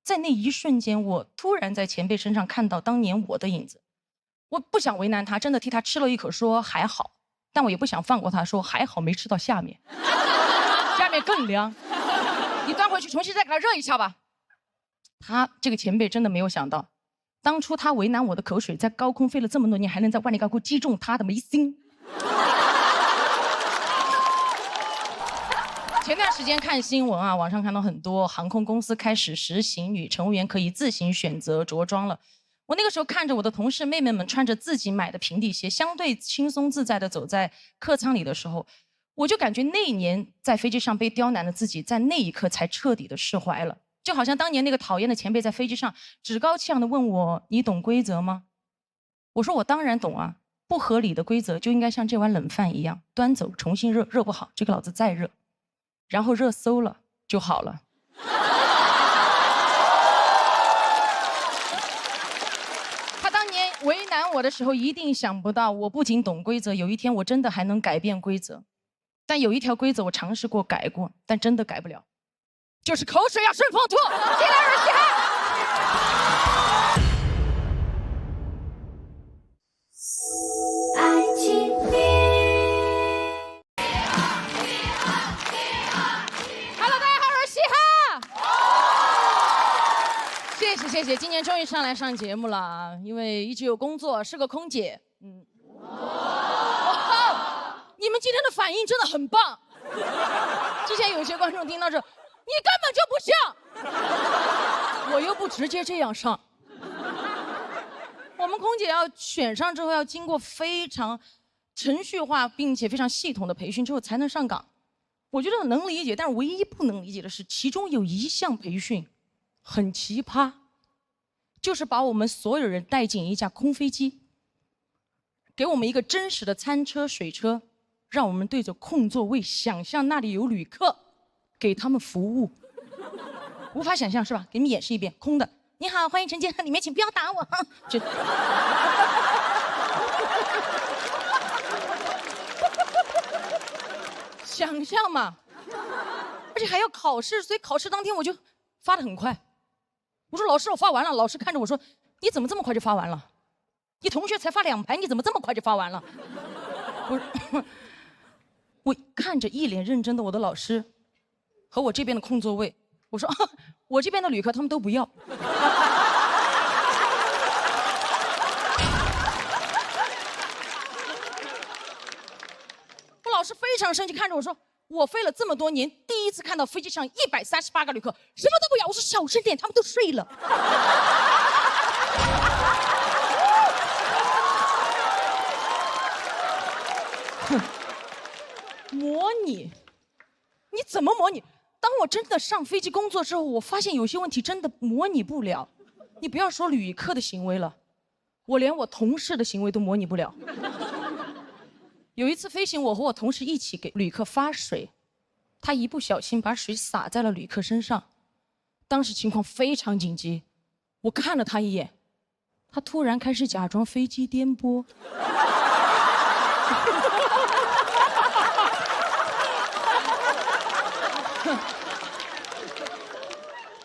在那一瞬间，我突然在前辈身上看到当年我的影子。我不想为难他，真的替他吃了一口，说还好，但我也不想放过他，说还好没吃到下面，下面更凉，你端回去重新再给他热一下吧。他这个前辈真的没有想到，当初他为难我的口水，在高空飞了这么多年，还能在万里高空击中他的眉心。前段时间看新闻啊，网上看到很多航空公司开始实行女乘务员可以自行选择着装了。我那个时候看着我的同事妹妹们穿着自己买的平底鞋，相对轻松自在地走在客舱里的时候，我就感觉那一年在飞机上被刁难的自己，在那一刻才彻底的释怀了。就好像当年那个讨厌的前辈在飞机上趾高气扬地问我：“你懂规则吗？”我说：“我当然懂啊，不合理的规则就应该像这碗冷饭一样，端走重新热，热不好这个老子再热，然后热馊了就好了。”他当年为难我的时候，一定想不到我不仅懂规则，有一天我真的还能改变规则。但有一条规则我尝试过改过，但真的改不了，就是口水要顺风吐。谢谢大家，嘻哈。爱情里。Hello， 大家好，我是嘻哈。谢谢，今年终于上来上节目了啊！因为一直有工作，是个空姐。哇，你们今天的反应真的很棒。之前有些观众听到这，你根本就不像，我又不直接这样上。我们空姐要选上之后，要经过非常程序化并且非常系统的培训之后才能上岗。我觉得能理解，但是唯一不能理解的是，其中有一项培训很奇葩，就是把我们所有人带进一架空飞机，给我们一个真实的餐车、水车，让我们对着空座位想象那里有旅客，给他们服务。无法想象是吧？给你们演示一遍，空的。你好，欢迎乘进里面，请不要打我。就想象嘛，而且还要考试，所以考试当天我就发得很快。我说老师，我发完了。老师看着我说，你怎么这么快就发完了？你同学才发2排，你怎么这么快就发完了？我看着一脸认真的我的老师和我这边的空座位，我说、我这边的旅客他们都不要。我老师非常生气，看着我说，我飞了这么多年，第一次看到飞机上138个旅客什么都不要。我说小声点，他们都睡了。模拟，你怎么模拟？当我真的上飞机工作之后，我发现有些问题真的模拟不了。你不要说旅客的行为了，我连我同事的行为都模拟不了。有一次飞行，我和我同事一起给旅客发水，他一不小心把水洒在了旅客身上，当时情况非常紧急，我看了他一眼，他突然开始假装飞机颠簸。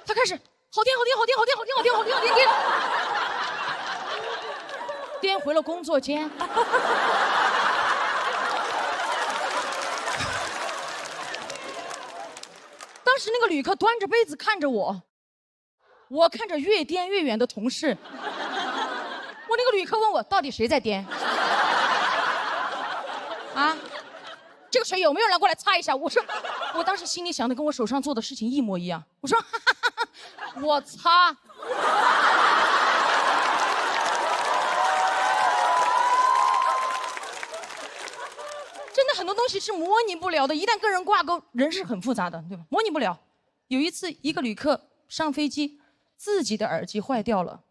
他开始好颠，颠回了工作间。当时那个旅客端着杯子看着我，我看着越颠越远的同事。我那个旅客问我，到底谁在颠？啊？这个水有没有人过来擦一下？我说，我当时心里想的跟我手上做的事情一模一样。我说，我擦。真的很多东西是模拟不了的，一旦跟人挂钩，人是很复杂的，对吧？模拟不了。有一次，一个旅客上飞机，自己的耳机坏掉了，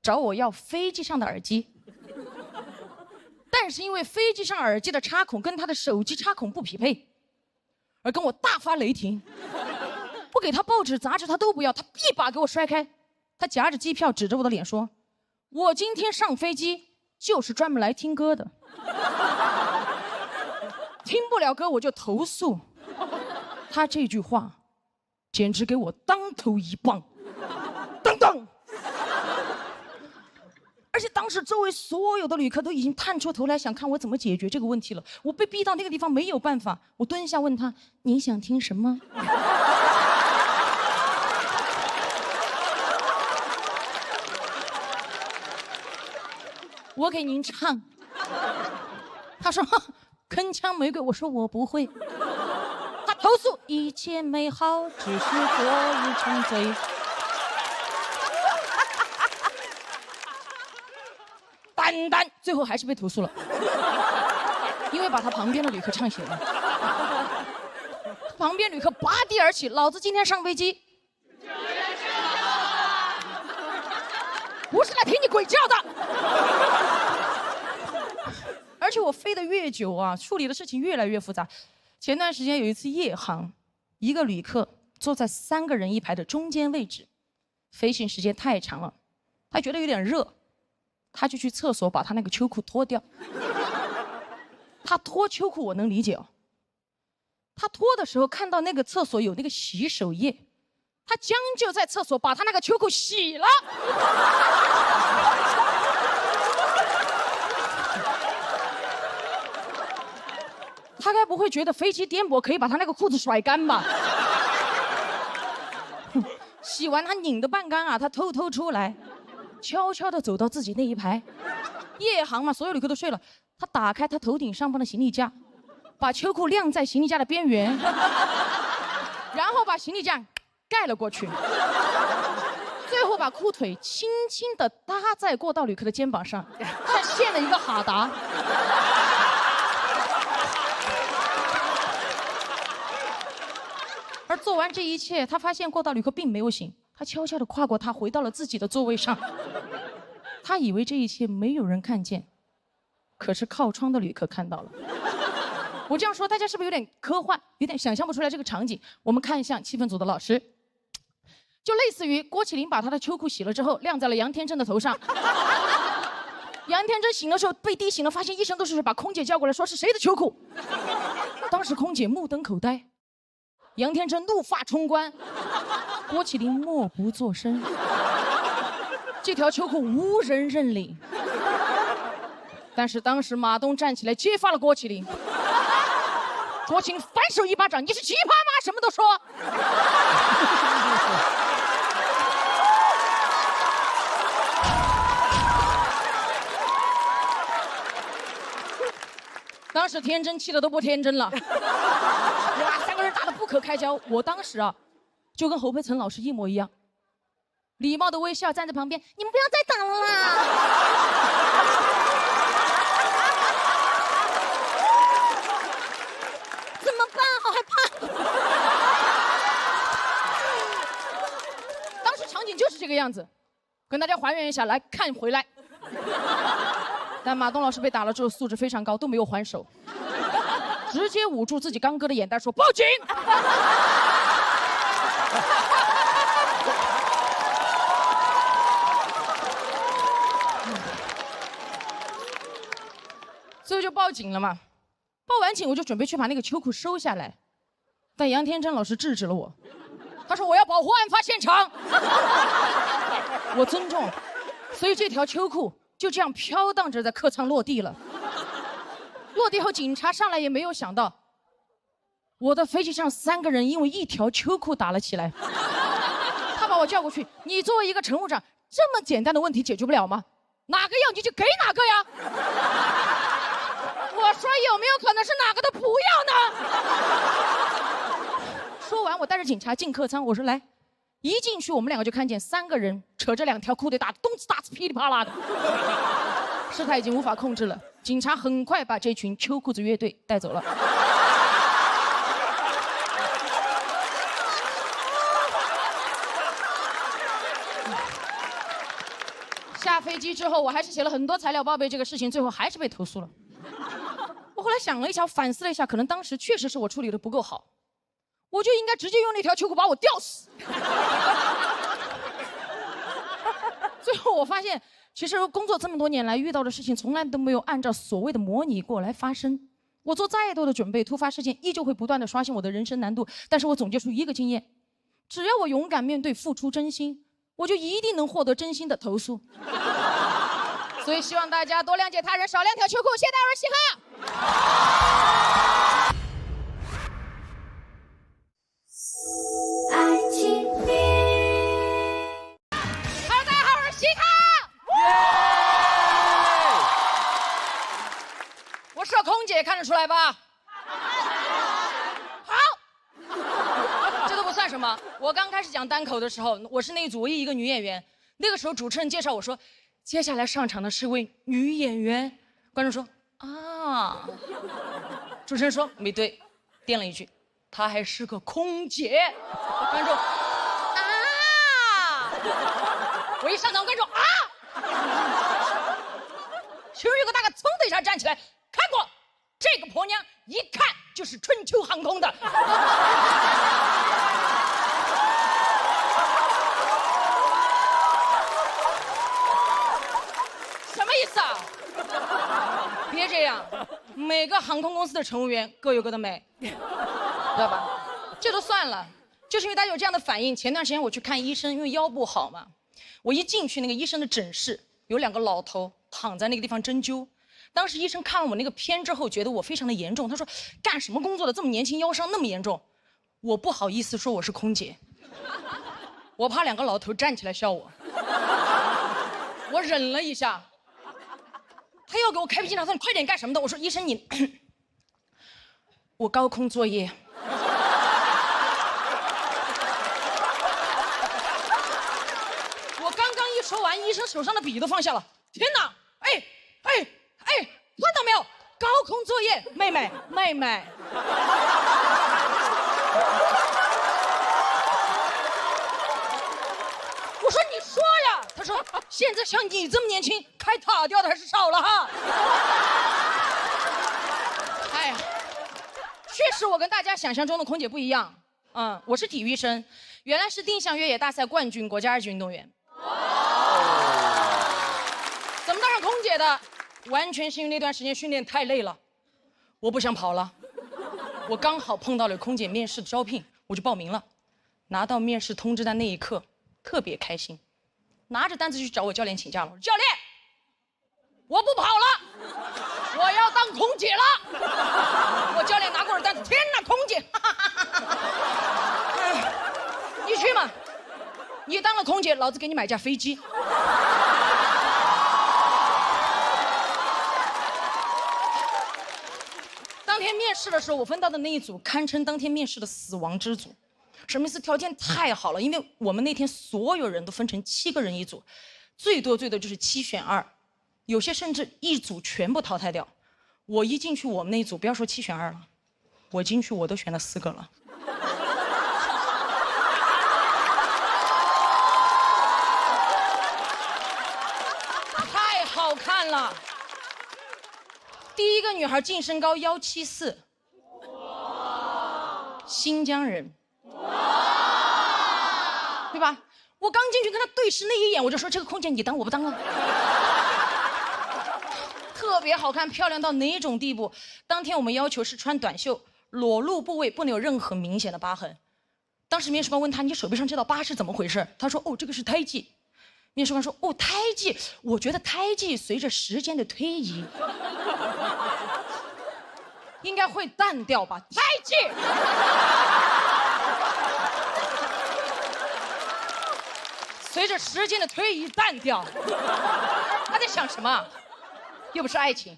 找我要飞机上的耳机。但是因为飞机上耳机的插孔跟他的手机插孔不匹配，而跟我大发雷霆。我给他报纸杂志他都不要，他一把给我摔开，他夹着机票指着我的脸说，我今天上飞机就是专门来听歌的，听不了歌我就投诉。他这句话简直给我当头一棒，当当。而且当时周围所有的旅客都已经探出头来想看我怎么解决这个问题了，我被逼到那个地方没有办法，我蹲下问他，你想听什么？我给您唱。他说铿锵玫瑰，我说我不会。他投诉一切美好只是过于沉醉。单单最后还是被投诉了，因为把他旁边的旅客唱醒了。旁边旅客拔地而起，老子今天上飞机不是来听你鬼叫的。而且我飞得越久啊，处理的事情越来越复杂。前段时间有一次夜航，一个旅客坐在3个人一排的中间位置，飞行时间太长了，他觉得有点热，他就去厕所把他那个秋裤脱掉。他脱秋裤我能理解哦，他脱的时候看到那个厕所有那个洗手液，他将就在厕所把他那个秋裤洗了。他该不会觉得飞机颠簸可以把他那个裤子甩干吧？洗完他拧得半干啊，他偷偷出来，悄悄地走到自己那一排。夜航嘛，所有旅客都睡了，他打开他头顶上方的行李架，把秋裤晾在行李架的边缘，然后把行李架盖了过去，最后把裤腿轻轻地搭在过道旅客的肩膀上，像献了一个哈达。而做完这一切，他发现过道旅客并没有醒，他悄悄地跨过他，回到了自己的座位上。他以为这一切没有人看见，可是靠窗的旅客看到了。我这样说，大家是不是有点科幻，有点想象不出来这个场景？我们看一下气氛组的老师，就类似于郭麒麟把他的秋裤洗了之后晾在了杨天真的头上。杨天真醒的时候被滴醒了，发现一身都是水，把空姐叫过来说是谁的秋裤。当时空姐目瞪口呆，杨天真怒发冲冠，郭麒麟默不作声。这条秋裤无人认领，但是当时马东站起来揭发了郭麒麟。郭麒麟反手一巴掌：“你是奇葩吗？什么都说。”当时天真气得都不天真了，哇，3个人打得不可开交。我当时啊，就跟侯佩岑老师一模一样，礼貌的微笑站在旁边，你们不要再打了啦。怎么办？好害怕。当时场景就是这个样子，跟大家还原一下，来看回来。但马东老师被打了之后素质非常高，都没有还手，直接捂住自己刚割的眼袋说报警。最后就报警了嘛。报完警我就准备去把那个秋裤收下来，但杨天真老师制止了我，他说我要保护案发现场。我尊重，所以这条秋裤就这样飘荡着在客舱落地了。落地后，警察上来也没有想到，我的飞机上3个人因为一条秋裤打了起来。他把我叫过去，你作为一个乘务长，这么简单的问题解决不了吗？哪个要你就给哪个呀。我说有没有可能是哪个都不要呢？说完，我带着警察进客舱，我说来。一进去，我们2个就看见3个人扯着2条裤腿打，咚哧大哧噼里啪啦的。事态已经无法控制了，警察很快把这群秋裤子乐队带走了。下飞机之后，我还是写了很多材料报备这个事情，最后还是被投诉了。我后来想了一下，反思了一下，可能当时确实是我处理的不够好。我就应该直接用那条秋裤把我吊死。最后我发现，其实工作这么多年来遇到的事情，从来都没有按照所谓的模拟过来发生。我做再多的准备，突发事件依旧会不断的刷新我的人生难度。但是我总结出一个经验：只要我勇敢面对，付出真心，我就一定能获得真心的投诉。所以希望大家多谅解他人，少晾条秋裤。谢谢大家，嘻哈。爱情里 ，Hello， 大家好，我是西卡。我是空姐，看得出来吧？好，这都不算什么。我刚开始讲单口的时候，我是那一组唯一一个女演员。那个时候主持人介绍我说，接下来上场的是位女演员。观众说啊，主持人说没对，垫了一句。她还是个空姐，观众啊！我一上场，观众啊！其中有个大哥噌的一下站起来，看过这个婆娘，一看就是春秋航空的。什么意思啊？别这样，每个航空公司的乘务员各有各的美。知道吧？这都算了，就是因为大家有这样的反应。前段时间我去看医生，因为腰不好嘛，我一进去那个医生的诊室，有2个老头躺在那个地方针灸。当时医生看了我那个片之后，觉得我非常的严重，他说干什么工作的这么年轻，腰伤那么严重？我不好意思说我是空姐，我怕2个老头站起来笑我，我忍了一下。他要给我开脾气，他说你快点干什么的？我说医生你，我高空作业。医生手上的笔都放下了。天哪！哎，看到没有？高空作业，妹妹。我说你说呀，他说现在像你这么年轻，开塔吊的还是少了哈。哎呀，确实我跟大家想象中的空姐不一样。我是体育生，原来是定向越野大赛冠军，国家2级运动员。怎么当上空姐的？完全是因为那段时间训练太累了，我不想跑了。我刚好碰到了空姐面试的招聘，我就报名了。拿到面试通知单那一刻，特别开心，拿着单子去找我教练请假了。我说教练，我不跑了，我要当空姐了。我教练拿过我的单子，天哪，空姐！你去嘛，你当了空姐，老子给你买架飞机。当天面试的时候，我分到的那一组堪称当天面试的死亡之组。什么意思？条件太好了，因为我们那天所有人都分成7个人一组，最多就是7选2，有些甚至一组全部淘汰掉。我一进去我们那一组，不要说7选2了，我进去我都选了4个了。太好看了。第一个女孩净身高174，新疆人，对吧？我刚进去跟她对视那一眼，我就说这个空姐你当我不当啊。特别好看，漂亮到哪种地步？当天我们要求是穿短袖，裸露部位不能有任何明显的疤痕。当时面试官问他你手臂上这道疤是怎么回事？他说哦这个是胎记。面试官说哦胎记，我觉得胎记随着时间的推移应该会淡掉吧？胎记随着时间的推移淡掉，他在想什么？又不是爱情。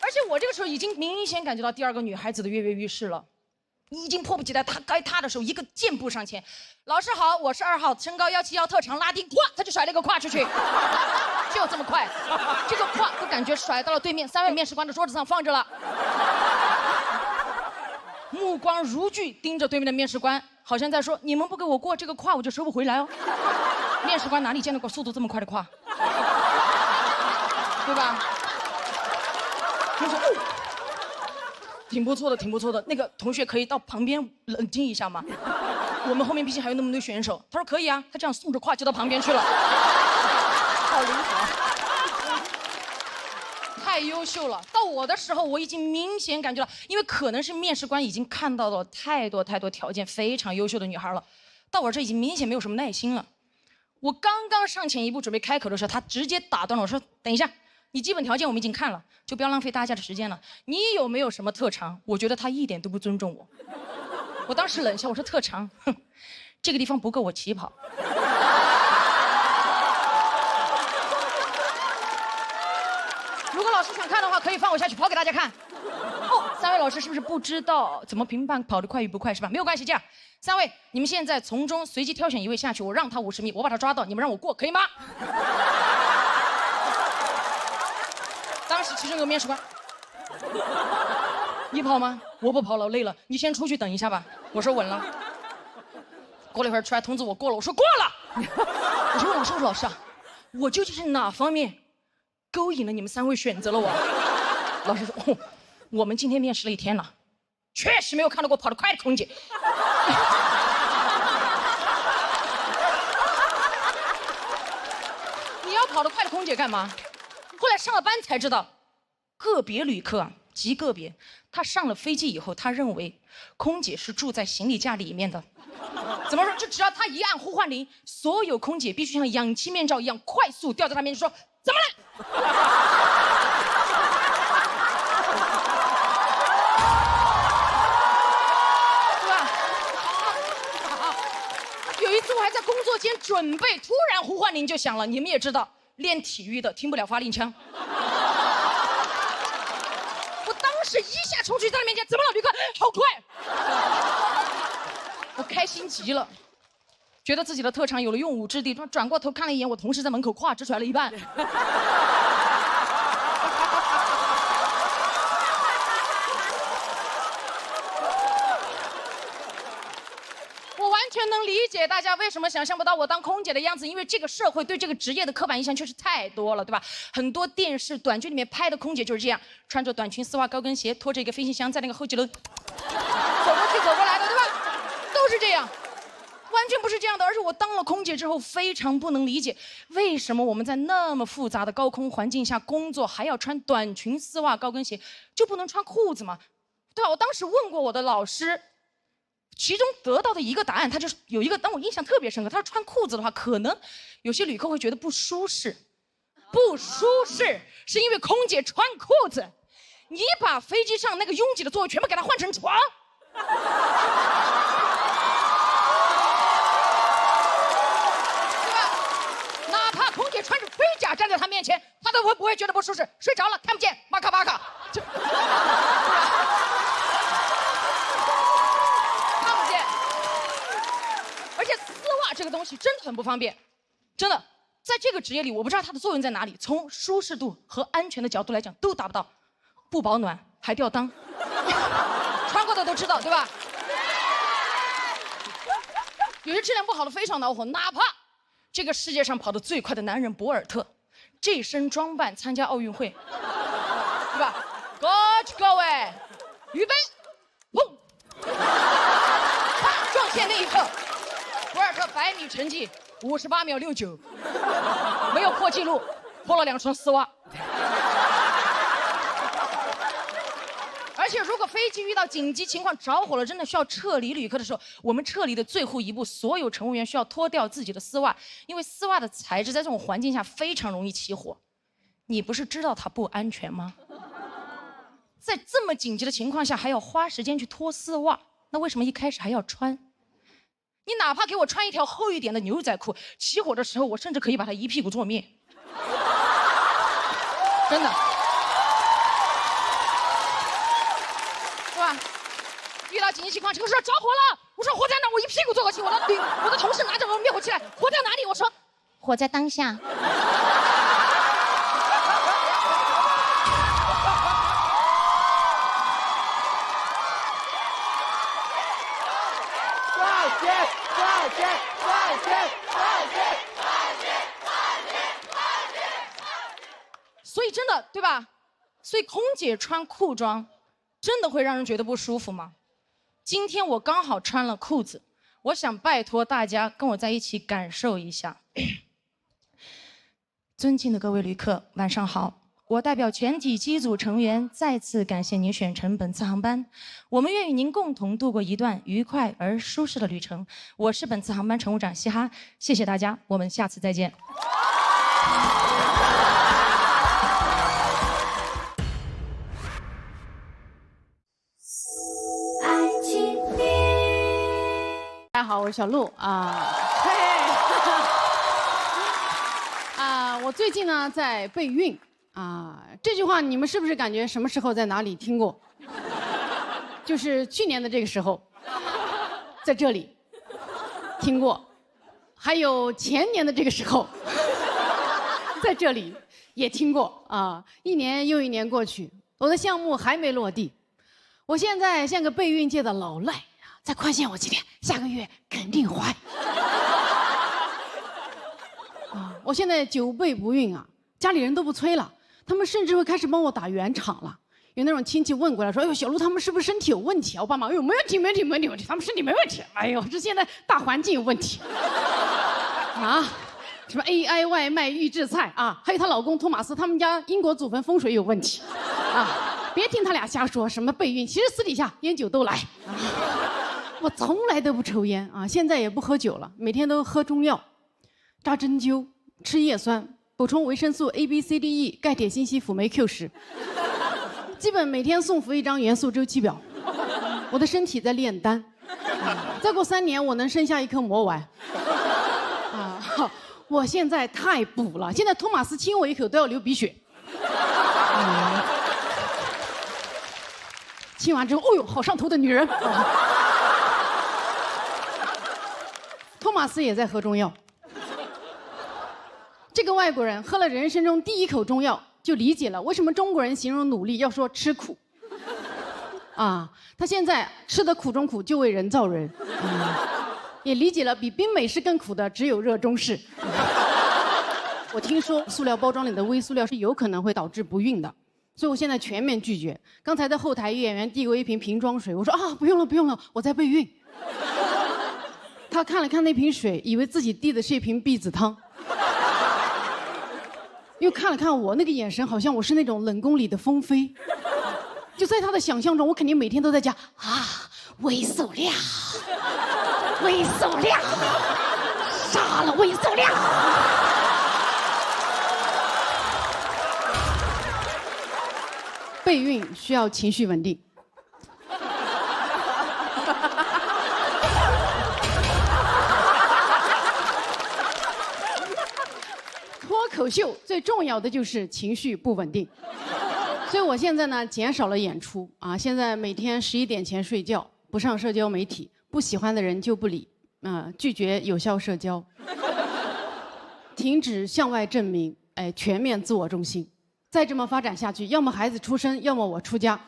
而且我这个时候已经明显感觉到第2个女孩子的跃跃欲试了，已经迫不及待，她该踏的时候一个箭步上前，老师好，我是2号，身高171，特长拉丁，咵，他就甩了一个胯出去，就这么快，这个胯都感觉甩到了对面3位面试官的桌子上放着了，目光如炬盯着对面的面试官，好像在说你们不给我过这个胯，我就收不回来哦。面试官哪里见到过速度这么快的胯，对吧？我说哦，挺不错的，挺不错的。那个同学可以到旁边冷静一下吗？我们后面毕竟还有那么多选手。他说可以啊，他这样送着胯就到旁边去了，好灵活，太优秀了。到我的时候，我已经明显感觉到，因为可能是面试官已经看到了太多条件非常优秀的女孩了，到我这已经明显没有什么耐心了。我刚刚上前一步准备开口的时候，他直接打断了我说：“等一下，你基本条件我们已经看了，就不要浪费大家的时间了。你有没有什么特长？”我觉得他一点都不尊重我。我当时冷笑，我说：“特长，哼，这个地方不够我起跑。”如果老师想看的话，可以放我下去跑给大家看。哦，3位老师是不是不知道怎么评判跑得快与不快是吧？没有关系，这样，3位你们现在从中随机挑选1位下去，我让他50米，我把他抓到，你们让我过，可以吗？当时其中有个面试官，你跑吗？我不跑了，累了，你先出去等一下吧。我说稳了。过了一会儿出来通知我过了，我说过了。我说问老师啊，我究竟是哪方面勾引了你们3位选择了我？老师说哦，我们今天面试了1天了，确实没有看到过跑得快的空姐。你要跑得快的空姐干嘛？后来上了班才知道，个别旅客啊，极个别，他上了飞机以后，他认为空姐是住在行李架里面的。怎么说？就只要他一按呼唤铃，所有空姐必须像氧气面罩一样快速掉在他面前说：“怎么了？”对吧？有一次我还在工作间准备，突然呼唤铃就响了。你们也知道，练体育的听不了发令枪。我当时是一下冲去在他面前，怎么了，旅客？好快！我开心极了，觉得自己的特长有了用武之地。转过头看了一眼我同事在门口胯只甩了一半。我完全能理解大家为什么想象不到我当空姐的样子，因为这个社会对这个职业的刻板印象确实太多了，对吧？很多电视短剧里面拍的空姐就是这样，穿着短裙丝袜高跟鞋，拖着一个飞行箱在那个候机楼走过去走过来的，对吧？都是这样，完全不是这样的。而且我当了空姐之后，非常不能理解为什么我们在那么复杂的高空环境下工作，还要穿短裙丝袜高跟鞋，就不能穿裤子吗？对吧？我当时问过我的老师。其中得到的一个答案，他就是有一个让我印象特别深刻。他说穿裤子的话，可能有些旅客会觉得不舒适，不舒适是因为空姐穿裤子，你把飞机上那个拥挤的座位全部给它换成床，对吧？哪怕空姐穿着盔甲站在他面前，他都不会觉得不舒适，睡着了看不见，玛卡玛卡就。而且丝袜这个东西真的很不方便，真的，在这个职业里，我不知道它的作用在哪里。从舒适度和安全的角度来讲，都达不到，不保暖还吊裆，穿过的都知道，对吧？有些质量不好的非常恼火，哪怕这个世界上跑得最快的男人博尔特，这身装扮参加奥运会，对吧？过去各位，预备，砰！撞线那一刻。博尔特100米成绩58秒69，没有破纪录，破了2双丝袜。而且如果飞机遇到紧急情况着火了，真的需要撤离旅客的时候，我们撤离的最后一步，所有乘务员需要脱掉自己的丝袜，因为丝袜的材质在这种环境下非常容易起火。你不是知道它不安全吗？在这么紧急的情况下还要花时间去脱丝袜，那为什么一开始还要穿？你哪怕给我穿一条厚一点的牛仔裤，起火的时候我甚至可以把它一屁股坐灭。真的，是吧？遇到紧急情况，这个说着火了，我说火在哪？我一屁股坐过去，我的同事拿着我灭火器来，火在哪里？我说火在当下。所以真的，对吧？所以空姐穿裤装，真的会让人觉得不舒服吗？今天我刚好穿了裤子，我想拜托大家跟我在一起感受一下。尊敬的各位旅客，晚上好。我代表全体机组成员再次感谢您选乘本次航班，我们愿与您共同度过一段愉快而舒适的旅程。我是本次航班乘务长希哈，谢谢大家，我们下次再见。大家好，我是小鹿啊。我最近呢在备孕啊，这句话你们是不是感觉什么时候在哪里听过？就是去年的这个时候，在这里听过，还有前年的这个时候，在这里也听过啊。1年又1年过去，我的项目还没落地，我现在像个备孕界的老赖。再宽限我几天，下个月肯定怀。我现在久备不孕啊，家里人都不催了，他们甚至会开始帮我打圆场了。有那种亲戚问过来说：“哎呦，小鹿他们是不是身体有问题啊？”我爸妈：“哎呦，没问题，没问题，没问题，他们身体没问题。”哎呦，这现在大环境有问题啊！什么 AI 外卖预制菜啊，还有她老公托马斯他们家英国祖坟风水有问题啊！别听他俩瞎说什么备孕，其实私底下烟酒都来。我从来都不抽烟啊，现在也不喝酒了，每天都喝中药，扎针灸，吃叶酸，补充维生素 A、B、C、D、E、钙、铁、锌、硒、辅、镁、Q、10，基本每天送服一张元素周期表。我的身体在炼丹，再过3年我能生下一颗魔丸。我现在太补了，现在托马斯亲我一口都要流鼻血。亲完之后，哦呦，好上头的女人。托马斯也在喝中药。这个外国人喝了人生中第一口中药，就理解了为什么中国人形容努力要说吃苦。啊，他现在吃的苦中苦，就为人造人。也理解了比冰美式更苦的只有热中式。我听说塑料包装里的微塑料是有可能会导致不孕的，所以我现在全面拒绝。刚才在后台，演员递过一瓶瓶装水，我说啊，不用了，不用了，我在备孕。他看了看那瓶水，以为自己递的是一瓶避子汤，又看了看我，那个眼神好像我是那种冷宫里的风妃。就在他的想象中，我肯定每天都在讲啊，微塑料，微塑料，杀了微塑料。备孕需要情绪稳定。脱口秀最重要的就是情绪不稳定，所以我现在呢减少了演出啊，现在每天11点前睡觉，不上社交媒体，不喜欢的人就不理，拒绝有效社交，停止向外证明，全面自我中心。再这么发展下去，要么孩子出生，要么我出家。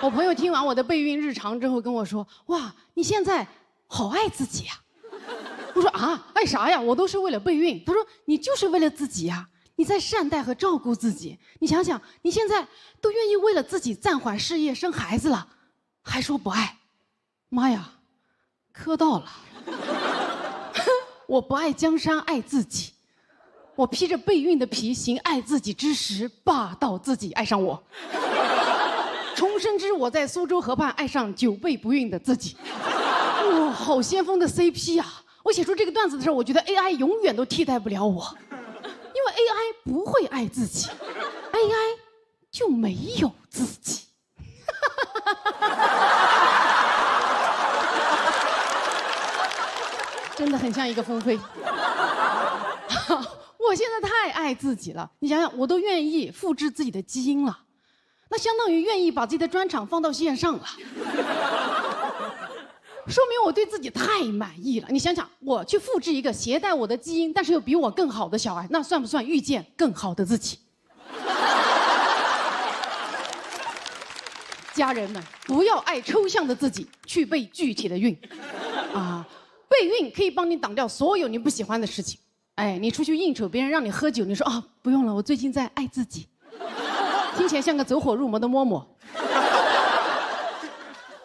我朋友听完我的备孕日常之后跟我说：“哇，你现在好爱自己呀！”我说：“啊，爱啥呀？我都是为了备孕。”他说：“你就是为了自己呀，你在善待和照顾自己。你想想，你现在都愿意为了自己暂缓事业生孩子了，还说不爱？妈呀，磕到了！我不爱江山爱自己。”我披着备孕的皮行爱自己之时，霸道自己爱上我。重生之我在苏州河畔爱上久备不孕的自己。哇，好先锋的 CP 呀！我写出这个段子的时候，我觉得 AI 永远都替代不了我，因为 AI 不会爱自己 ，AI 就没有自己。真的很像一个风飞。我现在太爱自己了，你想想，我都愿意复制自己的基因了，那相当于愿意把自己的专场放到线上了，说明我对自己太满意了。你想想，我去复制一个携带我的基因，但是又比我更好的小孩，那算不算遇见更好的自己？家人们，不要爱抽象的自己，去备具体的孕。啊，备孕可以帮你挡掉所有你不喜欢的事情。你出去应酬，别人让你喝酒，你说啊，不用了，我最近在爱自己，听起来像个走火入魔的嬷嬷。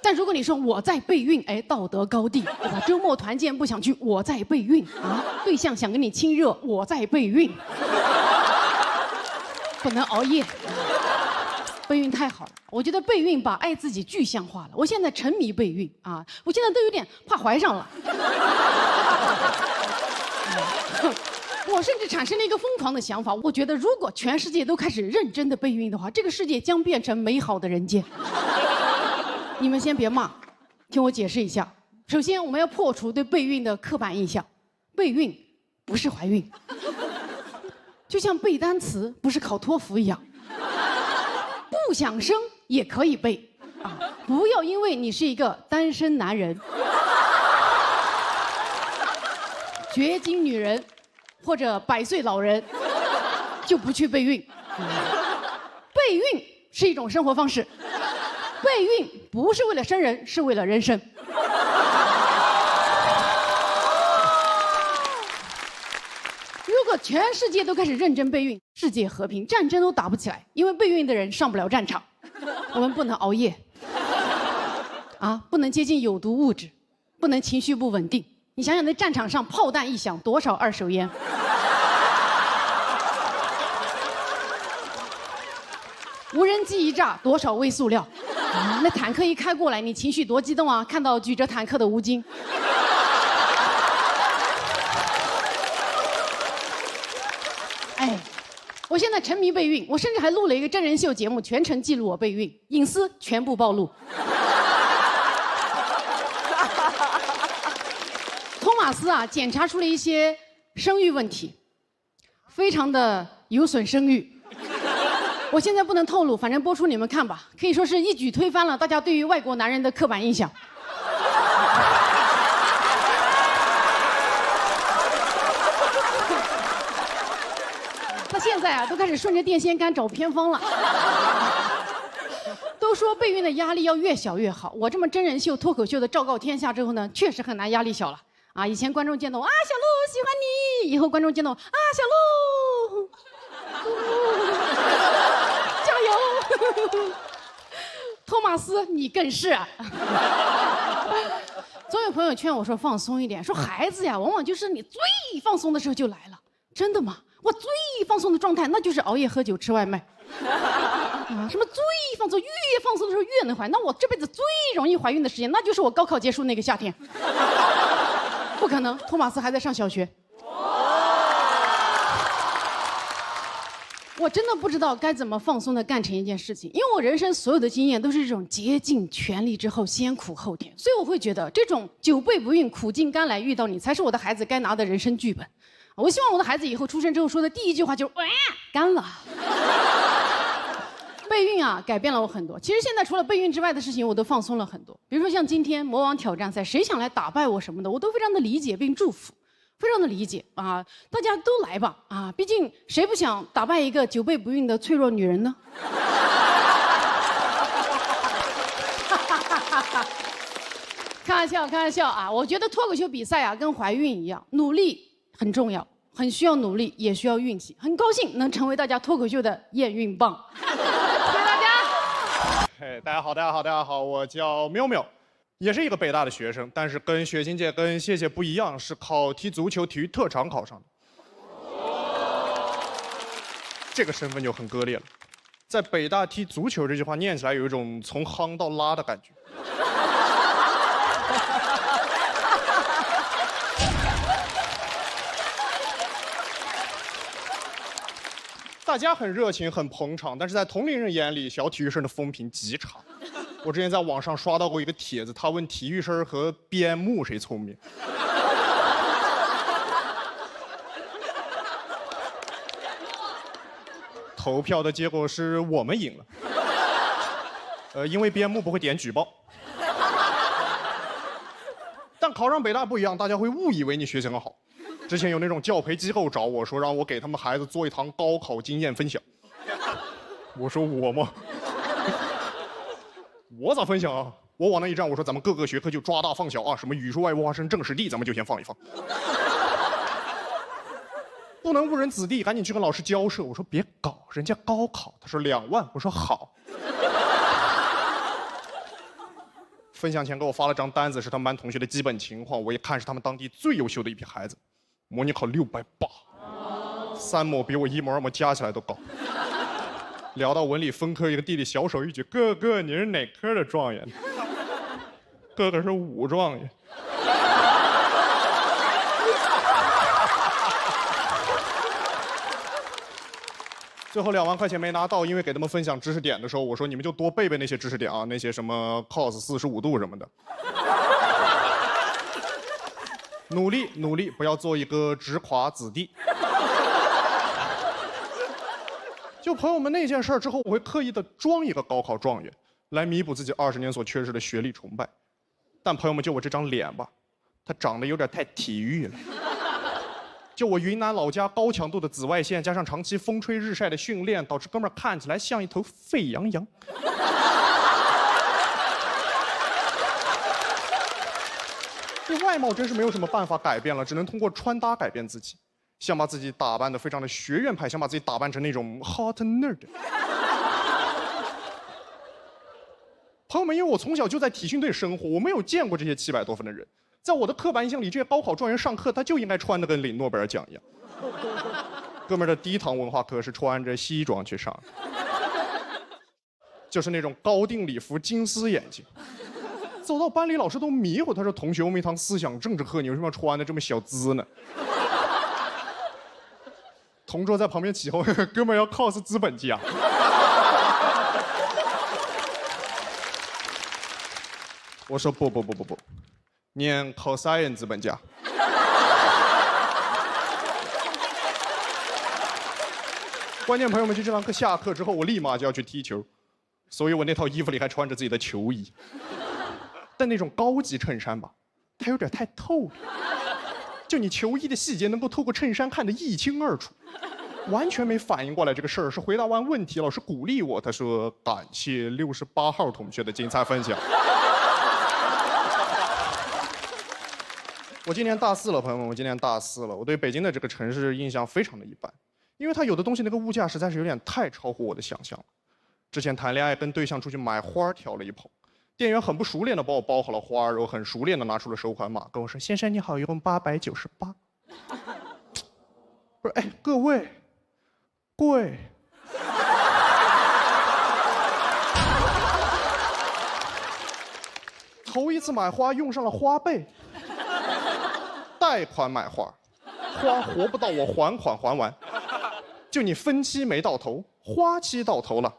但如果你说我在备孕，道德高地，对吧？周末团建不想去，我在备孕啊。对象想跟你亲热，我在备孕。不能熬夜，备孕太好了。我觉得备孕把爱自己具象化了。我现在沉迷备孕啊，我现在都有点怕怀上了。我甚至产生了一个疯狂的想法，我觉得如果全世界都开始认真的备孕的话，这个世界将变成美好的人间。你们先别骂，听我解释一下。首先，我们要破除对备孕的刻板印象，备孕不是怀孕，就像背单词不是考托福一样，不想生也可以备啊！不要因为你是一个单身男人、绝经女人或者100岁老人就不去备孕。备孕是一种生活方式，备孕不是为了生人，是为了人生。如果全世界都开始认真备孕，世界和平，战争都打不起来，因为备孕的人上不了战场。我们不能熬夜，不能接近有毒物质，不能情绪不稳定。你想想，那战场上炮弹一响，多少二手烟？无人机一炸，多少微塑料？那坦克一开过来，你情绪多激动啊！看到举着坦克的吴京。我现在沉迷备孕，我甚至还录了一个真人秀节目，全程记录我备孕，隐私全部暴露。托马斯检查出了一些生育问题，非常的有损声誉。我现在不能透露，反正播出你们看吧。可以说是一举推翻了大家对于外国男人的刻板印象。他现在啊，都开始顺着电线杆找偏方了。都说备孕的压力要越小越好，我这么真人秀、脱口秀的昭告天下之后呢，确实很难压力小了啊！以前观众见到我啊，小鹿喜欢你，以后观众见到我啊，小鹿，加油！托马斯，你更是啊。总有朋友劝我说放松一点，说孩子呀，往往就是你最放松的时候就来了。真的吗？我最放松的状态，那就是熬夜、喝酒、吃外卖。什么最放松，越放松的时候越能怀。那我这辈子最容易怀孕的时间，那就是我高考结束那个夏天。不可能，托马斯还在上小学。我真的不知道该怎么放松的干成一件事情，因为我人生所有的经验都是这种竭尽全力之后先苦后甜，所以我会觉得这种久备不孕、苦尽甘来遇到你，才是我的孩子该拿的人生剧本。我希望我的孩子以后出生之后说的第一句话就是干了。备孕啊，改变了我很多。其实现在除了备孕之外的事情，我都放松了很多。比如说像今天魔王挑战赛，谁想来打败我什么的，我都非常的理解并祝福，非常的理解啊！大家都来吧啊！毕竟谁不想打败一个久备不孕的脆弱女人呢？开玩笑，开玩笑啊！我觉得脱口秀比赛啊，跟怀孕一样，努力很重要，很需要努力，也需要运气。很高兴能成为大家脱口秀的验孕棒。谢谢大家。嘿，大家好，大家好，大家好，我叫喵喵，也是一个北大的学生，但是跟雪琴姐跟谢谢不一样，是靠踢足球体育特长考上的。这个身份就很割裂了。在北大踢足球这句话念起来有一种从夯到拉的感觉。大家很热情，很捧场，但是在同龄人眼里，小体育生的风评极差。我之前在网上刷到过一个帖子，他问体育生和边牧谁聪明。投票的结果是我们赢了。因为边牧不会点举报。但考上北大不一样，大家会误以为你学习很好。之前有那种教培机构找我说，让我给他们孩子做一堂高考经验分享。我说我吗？我咋分享啊？我往那一站，我说咱们各个学科就抓大放小啊，什么语数外物化生政史地，咱们就先放一放。不能误人子弟，赶紧去跟老师交涉。我说别搞，人家高考。他说2万。我说好。分享前给我发了张单子，是他们班同学的基本情况。我一看是他们当地最优秀的一批孩子，模拟考680，3模比我1模2模加起来都高。聊到文理分科，一个弟弟小手一举：“哥哥，你是哪科的状元？”哥哥是武状元。最后2万块钱没拿到，因为给他们分享知识点的时候，我说你们就多背背那些知识点啊，那些什么 cos 45度什么的。努力努力，不要做一个直垮子弟。就朋友们那件事之后，我会刻意的装一个高考状元，来弥补自己20年所缺失的学历崇拜。但朋友们，就我这张脸吧，它长得有点太体育了。就我云南老家高强度的紫外线，加上长期风吹日晒的训练，导致哥们儿看起来像一头沸羊羊。这外貌真是没有什么办法改变了，只能通过穿搭改变自己。想把自己打扮得非常的学院派，想把自己打扮成那种 hot nerd。朋友们，因为我从小就在体训队生活，我没有见过这些700多分的人。在我的刻板印象里，这些高考状元上课他就应该穿得跟领诺贝尔奖一样。哥们儿的第一堂文化课是穿着西装去上，就是那种高定礼服、金丝眼镜。走到班里，老师都迷糊，他说：“同学，我们一堂思想政治课，你为什么要穿的这么小资呢？”同桌在旁边起哄：“哥们儿要 cos 资本家。”我说：“不，念 cosine 资本家。”关键朋友们，就这堂课下课之后，我立马就要去踢球，所以我那套衣服里还穿着自己的球衣。但那种高级衬衫吧，它有点太透了，就你球衣的细节能够透过衬衫看得一清二楚。完全没反应过来这个事儿，是回答完问题，老师鼓励我，他说感谢68号同学的精彩分享。我今年大4了，朋友们，我今年大4了。我对北京的这个城市印象非常的一般，因为它有的东西那个物价实在是有点太超乎我的想象了。之前谈恋爱跟对象出去买花挑了一捧，店员很不熟练的帮我包好了花，然后很熟练的拿出了收款码，跟我说：“先生你好，一共898。”不是，哎，各位。贵，头一次买花用上了花呗，贷款买花，花活不到我还款还完，就你分期没到头，花期到头了，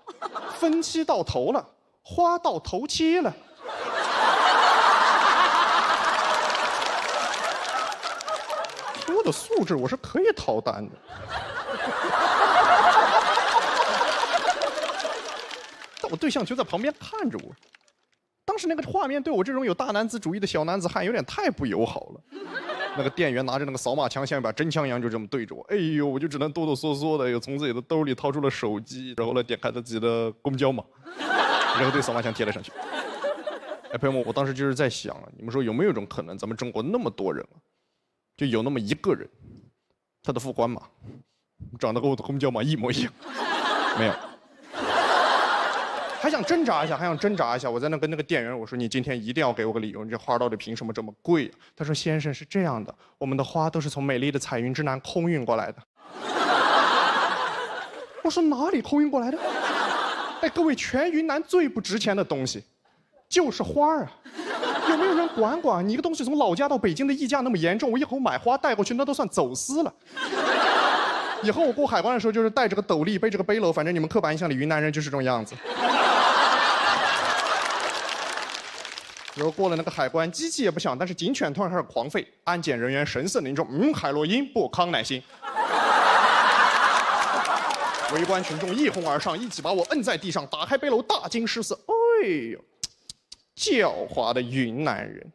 分期到头了，花到头期了。我的素质我是可以逃单的。但我对象就在旁边看着我，当时那个画面对我这种有大男子主义的小男子汉有点太不友好了。那个店员拿着那个扫码枪像一把真枪一样就这么对着我，哎呦，我就只能哆哆嗦嗦的又从自己的兜里掏出了手机，然后呢点开了自己的公交码，然后对扫码枪贴了上去。哎，朋友们，我当时就是在想啊，你们说有没有一种可能，咱们中国那么多人啊，就有那么一个人，他的付款码长得跟我的公交码一模一样？没有。还想挣扎一下，我在那跟那个店员我说：“你今天一定要给我个理由，你这花到底凭什么这么贵啊？”他说：“先生，是这样的，我们的花都是从美丽的彩云之南空运过来的。”我说：“哪里空运过来的？”哎，各位，全云南最不值钱的东西就是花啊！有没有人管管？你一个东西从老家到北京的溢价那么严重，我以后买花带过去那都算走私了。以后我过海关的时候就是带着个斗笠，背着个背篓，反正你们刻板印象里云南人就是这种样子。然后过了那个海关，机器也不响，但是警犬突然开始狂吠，安检人员神色凝重，海洛因不康乃馨。围观群众一哄而上，一起把我摁在地上，打开背篓，大惊失色。哎呦，狡猾的云南人，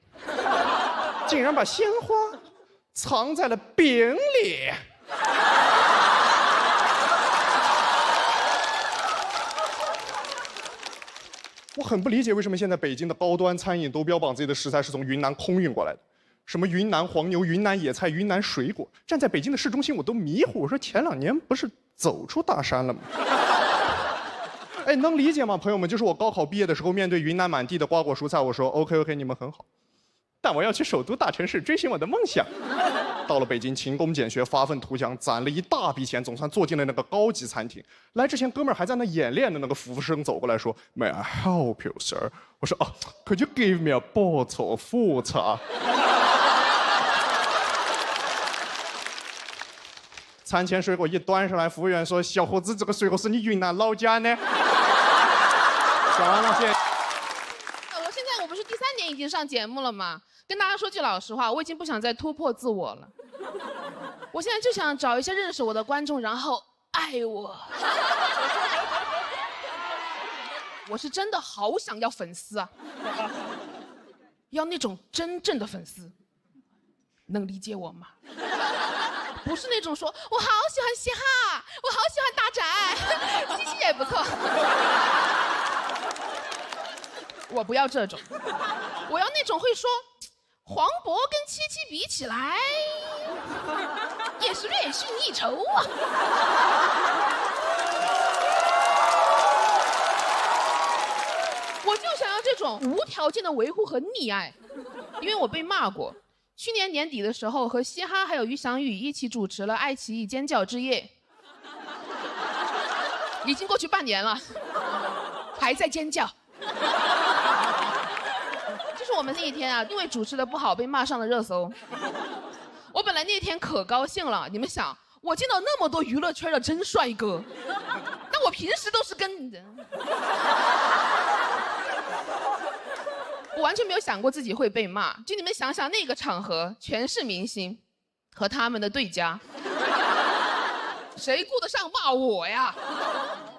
竟然把鲜花藏在了饼里。我很不理解为什么现在北京的高端餐饮都标榜自己的食材是从云南空运过来的，什么云南黄牛、云南野菜、云南水果，站在北京的市中心我都迷糊。我说前2年不是走出大山了吗？哎，能理解吗，朋友们？就是我高考毕业的时候，面对云南满地的瓜果蔬菜，我说 OK， 你们很好，但我要去首都大城市追寻我的梦想。到了北京，勤工俭学，发愤图强，攒了一大笔钱，总算坐进了那个高级餐厅。来之前，哥们儿还在那演练的那个服务生走过来说 ：“May I help you, sir？” 我说：“哦 ，Could you give me a bottle of water？” 餐前水果一端上来，服务员说：“小伙子，这个水果是你云南老家呢？”讲完了，谢谢。我不是第3年已经上节目了吗？跟大家说句老实话，我已经不想再突破自我了。我现在就想找一些认识我的观众，然后爱我。我是真的好想要粉丝啊，要那种真正的粉丝，能理解我吗？不是那种说我好喜欢嘻哈，我好喜欢大宅，西西也不错。我不要这种，我要那种会说黄渤跟七七比起来，也是略逊一筹啊。我就想要这种无条件的维护和溺爱，因为我被骂过。去年年底的时候，和嘻哈还有于翔宇一起主持了爱奇艺尖叫之夜，已经过去半年了，还在尖叫。就是我们那一天啊，因为主持的不好被骂上了热搜。我本来那天可高兴了，你们想，我见到那么多娱乐圈的真帅哥，那我平时都是跟我完全没有想过自己会被骂。就你们想想，那个场合全是明星和他们的对家，谁顾得上骂我呀？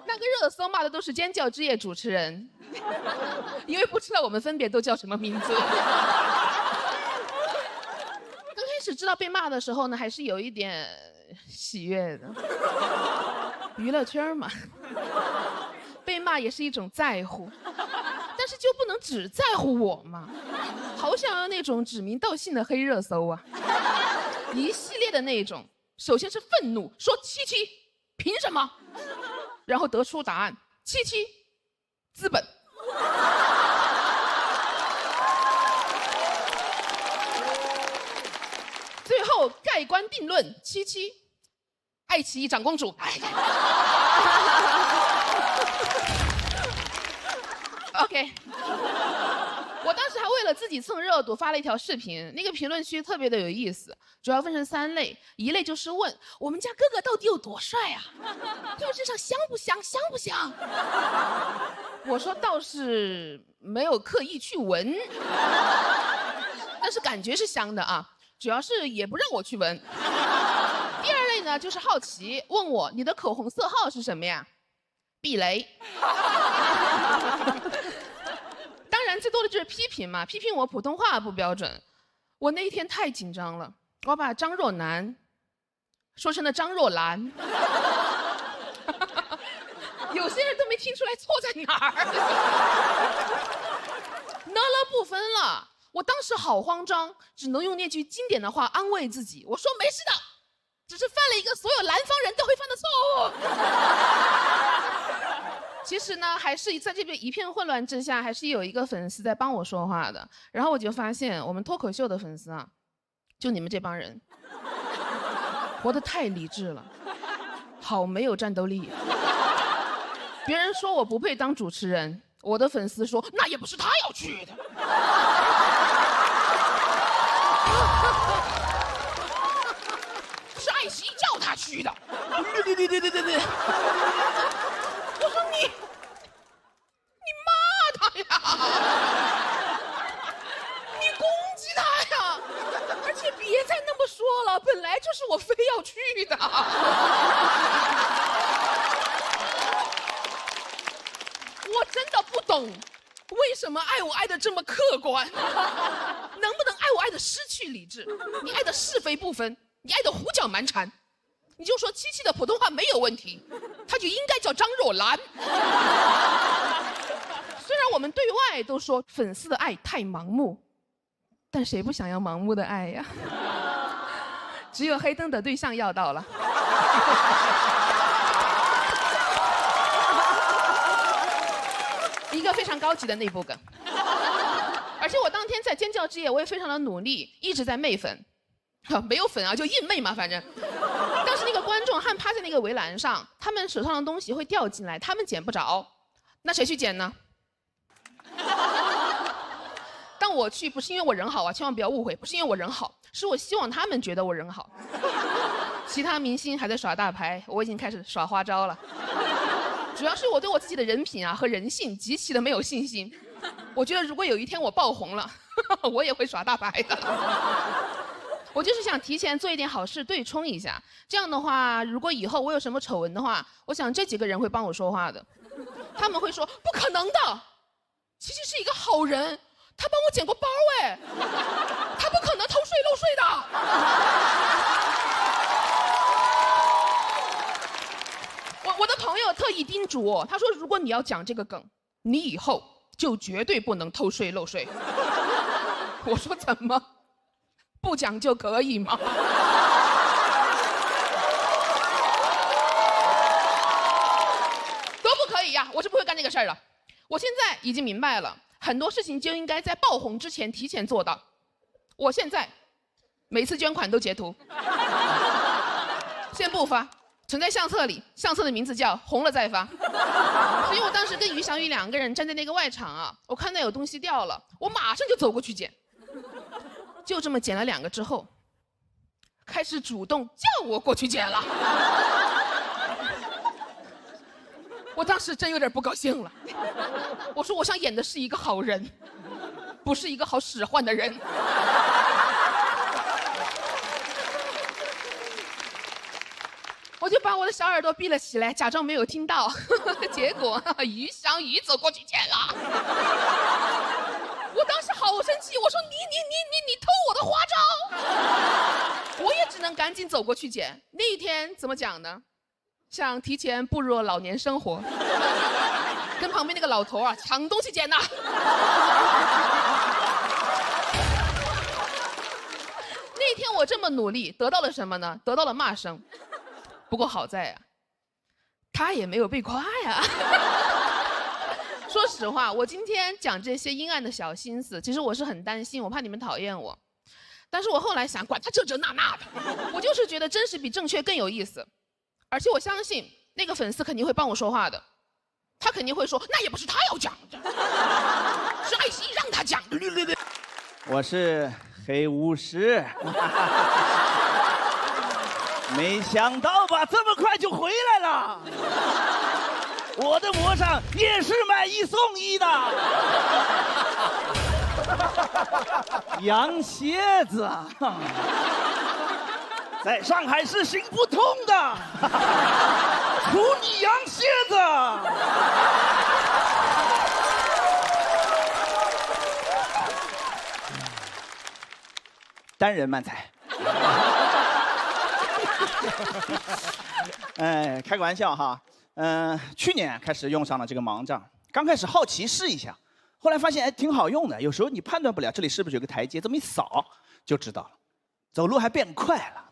那个热搜骂的都是尖叫之夜主持人，因为不知道我们分别都叫什么名字。刚开始知道被骂的时候呢，还是有一点喜悦的。娱乐圈嘛，被骂也是一种在乎，但是就不能只在乎我嘛？好想要那种指名道姓的黑热搜啊，一系列的那种。首先是愤怒，说七七凭什么？然后得出答案，七七资本。最后盖棺定论，七七爱奇艺长公主。OK， 我当时还为了自己蹭热度发了一条视频，那个评论区特别的有意思，主要分成3类，一类就是问我们家哥哥到底有多帅啊，电视上香不香，香不香？我说倒是没有刻意去闻，但是感觉是香的啊，主要是也不让我去闻。第2类呢就是好奇，问我你的口红色号是什么呀？避雷。当然最多的就是批评嘛，批评我普通话不标准。我那一天太紧张了，我把张若楠说成了张若兰。有些人都没听出来错在哪儿。呢了不分了，我当时好慌张，只能用那句经典的话安慰自己，我说没事的，只是犯了一个所有南方人都会犯的错误。其实呢，还是在这边一片混乱之下，还是有一个粉丝在帮我说话的。然后我就发现，我们脱口秀的粉丝啊，就你们这帮人，活得太理智了，好没有战斗力。别人说我不配当主持人，我的粉丝说那也不是他要去的。是爱奇艺叫他去的。对。我说你骂他呀，你攻击他呀，而且别再那么说了，本来就是我非要去的。我真的不懂，为什么爱我爱的这么客观？能不能爱我爱的失去理智？你爱的是非不分，你爱的胡搅蛮缠。你就说七七的普通话没有问题，他就应该叫张若兰。虽然我们对外都说粉丝的爱太盲目，但谁不想要盲目的爱呀？只有黑灯的对象要到了。一个非常高级的内部梗。而且我当天在尖叫之夜，我也非常的努力，一直在媚粉。没有粉啊，就硬媚嘛，反正。当时那个观众还趴在那个围栏上，他们手上的东西会掉进来，他们捡不着，那谁去捡呢？当我去，不是因为我人好啊，千万不要误会，不是因为我人好，是我希望他们觉得我人好。其他明星还在耍大牌，我已经开始耍花招了。主要是我对我自己的人品啊和人性极其的没有信心。我觉得如果有一天我爆红了，我也会耍大牌的。我就是想提前做一点好事对冲一下，这样的话，如果以后我有什么丑闻的话，我想这几个人会帮我说话的。他们会说不可能的，琪琪是一个好人，他帮我捡过包哎，他不可能偷税漏税的。我的朋友特意叮嘱我，他说如果你要讲这个梗，你以后就绝对不能偷税漏税。我说怎么？不讲就可以吗？都不可以呀！我是不会干这个事儿的。我现在已经明白了，很多事情就应该在爆红之前提前做到。我现在每次捐款都截图，先不发，存在相册里，相册的名字叫“红了再发”。所以我当时跟于小雨2个人站在那个外场啊，我看到有东西掉了，我马上就走过去捡。就这么捡了2个之后，开始主动叫我过去捡了。我当时真有点不高兴了，我说我想演的是一个好人，不是一个好使唤的人。我就把我的小耳朵闭了起来，假装没有听到。结果于香雨走过去捡了。我当时好生气，我说你偷我的花招！我也只能赶紧走过去捡。那一天怎么讲呢？像提前步入老年生活，跟旁边那个老头啊抢东西捡呐。那天我这么努力，得到了什么呢？得到了骂声。不过好在呀，他也没有被夸呀。说实话，我今天讲这些阴暗的小心思，其实我是很担心，我怕你们讨厌我。但是我后来想，管他这那的，我就是觉得真实比正确更有意思。而且我相信那个粉丝肯定会帮我说话的，他肯定会说，那也不是他要讲的，是爱奇艺让他讲的。我是黑巫师。没想到吧，这么快就回来了。我的魔杖也是买1送1的。羊蝎子，在上海市行不通的。处你羊蝎子。单人漫才。哎，开个玩笑哈。去年开始用上了这个盲杖，刚开始好奇试一下，后来发现哎挺好用的。有时候你判断不了这里是不是有个台阶，这么一扫就知道了，走路还变快了。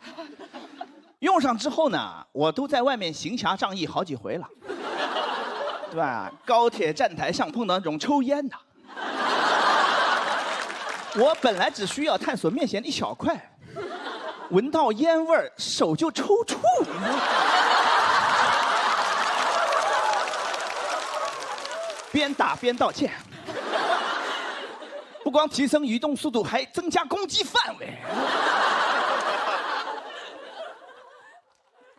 用上之后呢，我都在外面行侠仗义好几回了，对吧？高铁站台上碰到那种抽烟的，我本来只需要探索面前一小块，闻到烟味儿手就抽搐。边打边道歉，不光提升移动速度，还增加攻击范围。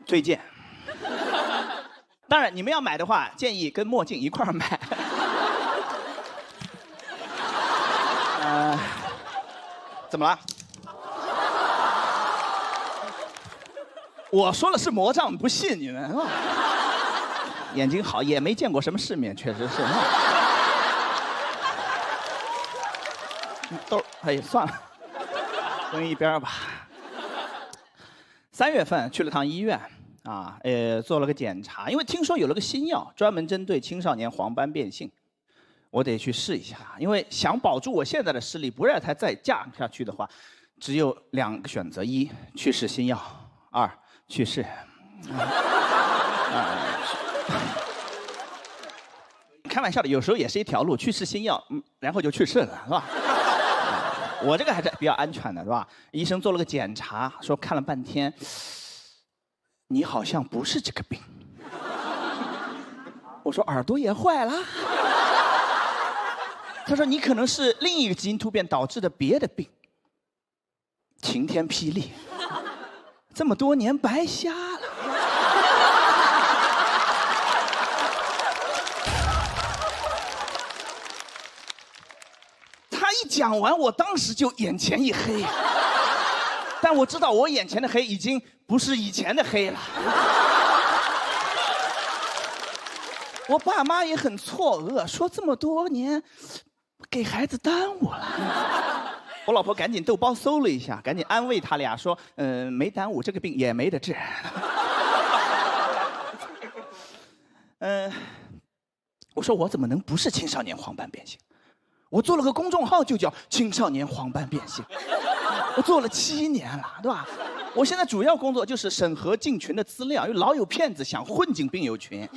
推荐。当然，你们要买的话，建议跟墨镜一块儿买。怎么了？我说了是魔杖，不信你们啊？眼睛好，也没见过什么世面，确实是。都，哎，算了，扔一边吧。3月份去了趟医院，啊，做了个检查，因为听说有了个新药，专门针对青少年黄斑变性，我得去试一下。因为想保住我现在的视力，不让它再降下去的话，只有2个选择：一，去试新药；二，去世。开玩笑的，有时候也是一条路，去试新药，然后就去世了，是吧？我这个还是比较安全的，是吧？医生做了个检查，说看了半天，你好像不是这个病。我说耳朵也坏了。他说你可能是另一个基因突变导致的别的病。晴天霹雳，这么多年白瞎了。一讲完，我当时就眼前一黑，但我知道我眼前的黑已经不是以前的黑了。我爸妈也很错愕，说这么多年给孩子耽误了。我老婆赶紧豆包搜了一下，赶紧安慰他俩说：“没耽误，这个病也没得治。”我说我怎么能不是青少年黄斑变性？我做了个公众号，就叫青少年黄斑变性，我做了7年了，对吧？我现在主要工作就是审核进群的资料，因为老有骗子想混进病友群，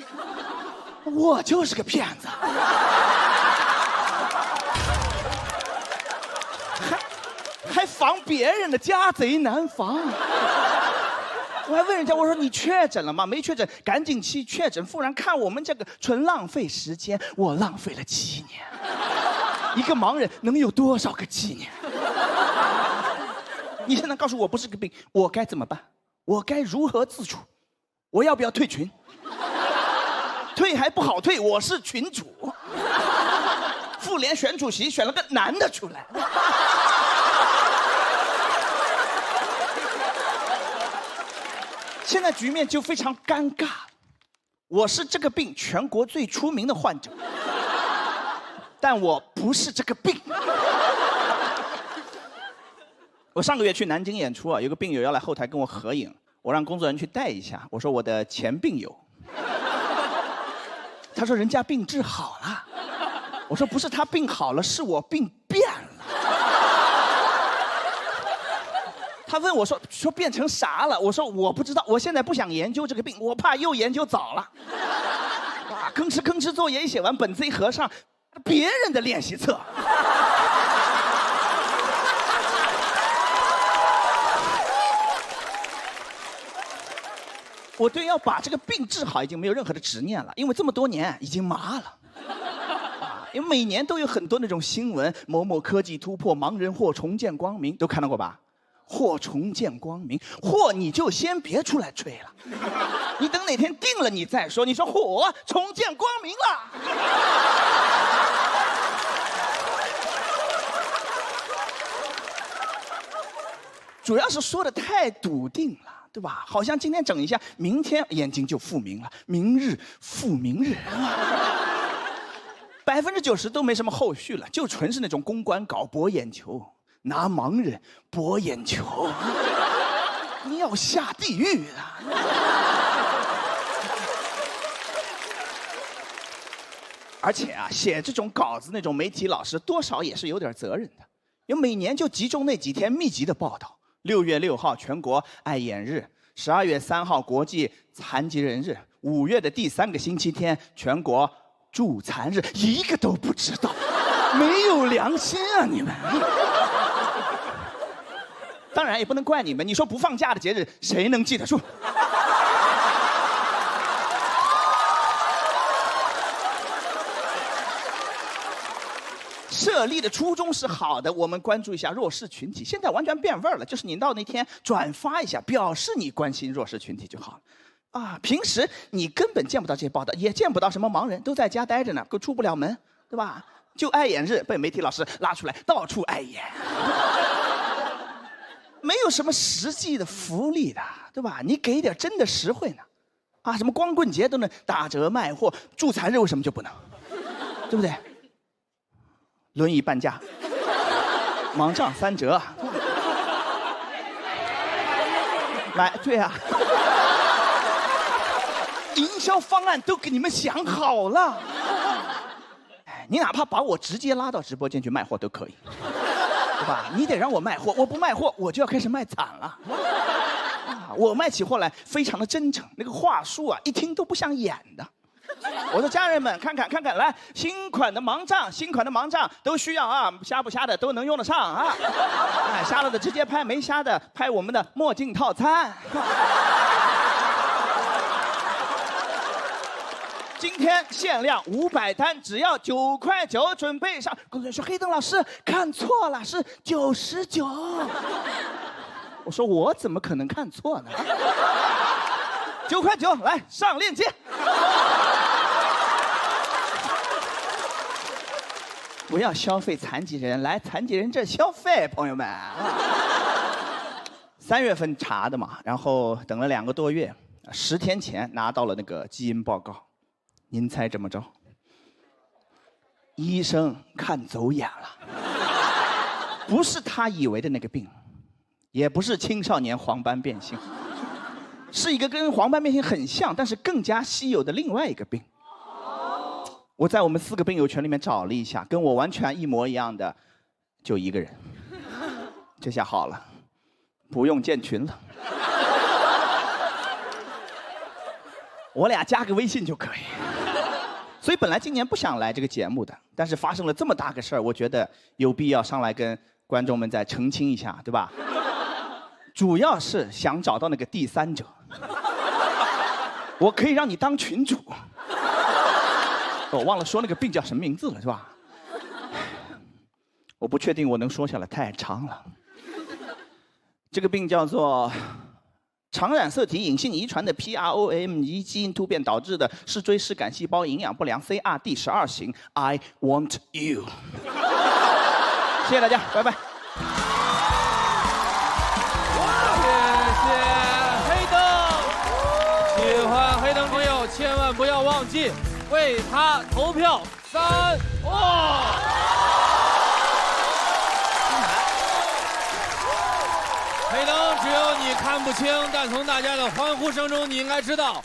我就是个骗子，还防别人的，家贼难防。我还问人家，我说你确诊了吗？没确诊，赶紧去确诊，不然看我们这个纯浪费时间。我浪费了7年。一个盲人能有多少个7年？你现在告诉我不是个病，我该怎么办？我该如何自处？我要不要退群？退还不好退，我是群主。妇联选主席选了个男的出来。现在局面就非常尴尬。我是这个病全国最出名的患者，但我不是这个病。我上个月去南京演出啊，有个病友要来后台跟我合影，我让工作人员去带一下。我说我的前病友，他说人家病治好了。我说不是他病好了，是我病变了。他问我说变成啥了？我说我不知道，我现在不想研究这个病，我怕又研究早了。哇，吭哧吭哧作业一写完，本子一合上，别人的练习册。我对要把这个病治好已经没有任何的执念了，因为这么多年已经麻了。因为每年都有很多那种新闻，某某科技突破，盲人或重见光明，都看到过吧？或重见光明，或你就先别出来吹了，你等哪天定了你再说。你说嚯，重见光明了。主要是说的太笃定了，对吧？好像今天整一下，明天眼睛就复明了，明日复明日。90%都没什么后续了，就纯是那种公关稿博眼球，拿盲人博眼球，你要下地狱啊！而且啊，写这种稿子那种媒体老师多少也是有点责任的，因为每年就集中那几天密集的报道。6月6号全国爱眼日，12月3号国际残疾人日，5月的第3个星期天全国助残日，一个都不知道，没有良心啊你们！当然也不能怪你们，你说不放假的节日谁能记得住？设立的初衷是好的，我们关注一下弱势群体。现在完全变味儿了，就是你到那天转发一下，表示你关心弱势群体就好了。啊，平时你根本见不到这些报道，也见不到什么盲人都在家待着呢，都出不了门，对吧？就爱眼日被媒体老师拉出来，到处爱眼，没有什么实际的福利的，对吧？你给点真的实惠呢？啊，什么光棍节都能打折卖货，助残日为什么就不能？对不对？轮椅半价，盲杖3折，来，对啊。营销方案都给你们想好了，哎，你哪怕把我直接拉到直播间去卖货都可以，对吧？你得让我卖货，我不卖货我就要开始卖惨了。我卖起货来非常的真诚，那个话术啊，一听都不像演的。我说家人们，看看，来，新款的盲杖都需要啊，瞎不瞎的都能用得上啊。哎，瞎了的直接拍，没瞎的拍我们的墨镜套餐。今天限量500单，只要9块9，准备上。工作人员说：“黑灯老师看错了，是99。”我说：“我怎么可能看错呢？9块9，来上链接。”不要消费残疾人，来残疾人这消费，朋友们。3月份查的嘛，然后等了2个多月，10天前拿到了那个基因报告。您猜怎么着？医生看走眼了，不是他以为的那个病，也不是青少年黄斑变性，是一个跟黄斑变性很像，但是更加稀有的另外一个病。我在我们4个病友群里面找了一下，跟我完全一模一样的，就1个人。这下好了，不用建群了，我俩加个微信就可以。所以本来今年不想来这个节目的，但是发生了这么大个事儿，我觉得有必要上来跟观众们再澄清一下，对吧？主要是想找到那个第3者，我可以让你当群主。我忘了说那个病叫什么名字了，是吧？我不确定我能说下来，太长了。这个病叫做常染色体隐性遗传的 PROME 基因突变导致的视锥视杆细胞营养不良 CRD12型 I want you。谢谢大家，拜拜。谢谢黑豆。们不要忘记为他投票。3，哇！黑灯，只有你看不清，但从大家的欢呼声中，你应该知道，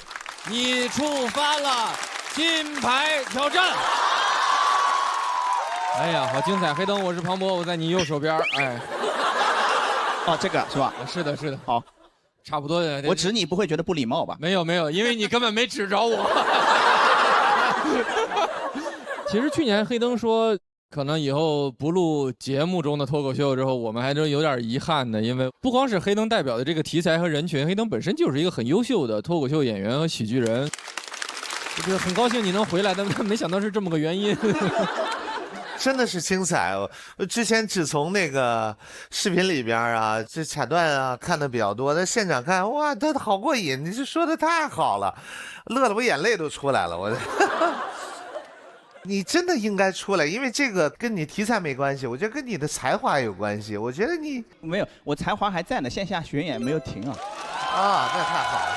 你触发了金牌挑战。哎呀，好精彩！黑灯，我是庞博，我在你右手边。哎，哦，这个是吧？是的，是的。好，差不多的。我指你不会觉得不礼貌吧？没有没有，因为你根本没指着我。其实去年黑灯说，可能以后不录节目中的脱口秀之后，我们还真有点遗憾的，因为不光是黑灯代表的这个题材和人群，黑灯本身就是一个很优秀的脱口秀演员和喜剧人。就是很高兴你能回来，但没想到是这么个原因。真的是精彩哦！之前只从那个视频里边啊，这卡段啊看的比较多，在现场看，哇，他好过瘾！你这说的太好了，乐得我眼泪都出来了。我，你真的应该出来，因为这个跟你题材没关系，我觉得跟你的才华有关系。我觉得你没有，我才华还在呢，线下巡演没有停啊。啊，那太好了。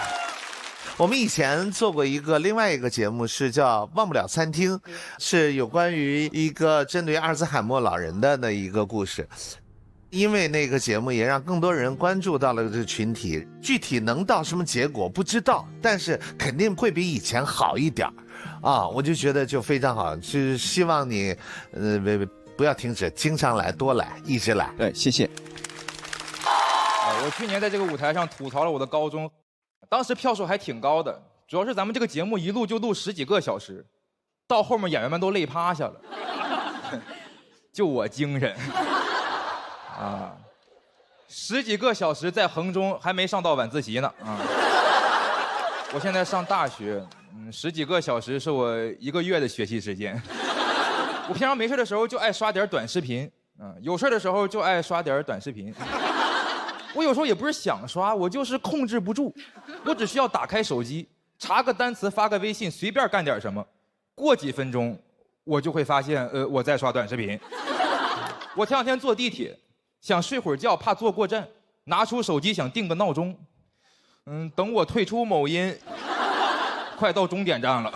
我们以前做过另外一个节目，是叫《忘不了餐厅》，是有关于一个针对阿尔兹海默老人的那一个故事。因为那个节目也让更多人关注到了这个群体，具体能到什么结果不知道，但是肯定会比以前好一点啊！我就觉得就非常好，是希望你不要停止，经常来，多来，一直来。对，谢谢。我去年在这个舞台上吐槽了我的高中。当时票数还挺高的，主要是咱们这个节目一录就录10几个小时，到后面演员们都累趴下了，就我精神啊，10几个小时在衡中还没上到晚自习呢啊！我现在上大学，10几个小时是我1个月的学习时间。我平常没事的时候就爱刷点短视频，有事的时候就爱刷点短视频。我有时候也不是想刷，我就是控制不住。我只需要打开手机，查个单词，发个微信，随便干点什么，过几分钟，我就会发现，我在刷短视频。我前两天坐地铁，想睡会儿觉，怕坐过站，拿出手机想定个闹钟。等我退出某音，快到终点站了。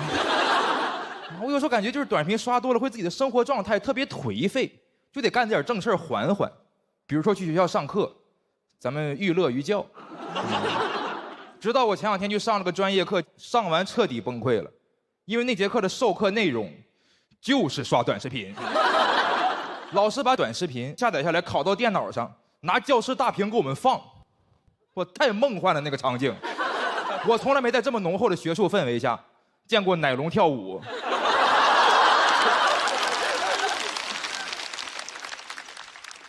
我有时候感觉就是短视频刷多了，会自己的生活状态特别颓废，就得干点正事儿缓缓。比如说去学校上课。咱们寓乐于教，直到我前两天去上了个专业课，上完彻底崩溃了，因为那节课的授课内容就是刷短视频。老师把短视频下载下来拷到电脑上，拿教室大屏给我们放，我太梦幻了那个场景，我从来没在这么浓厚的学术氛围下见过奶龙跳舞。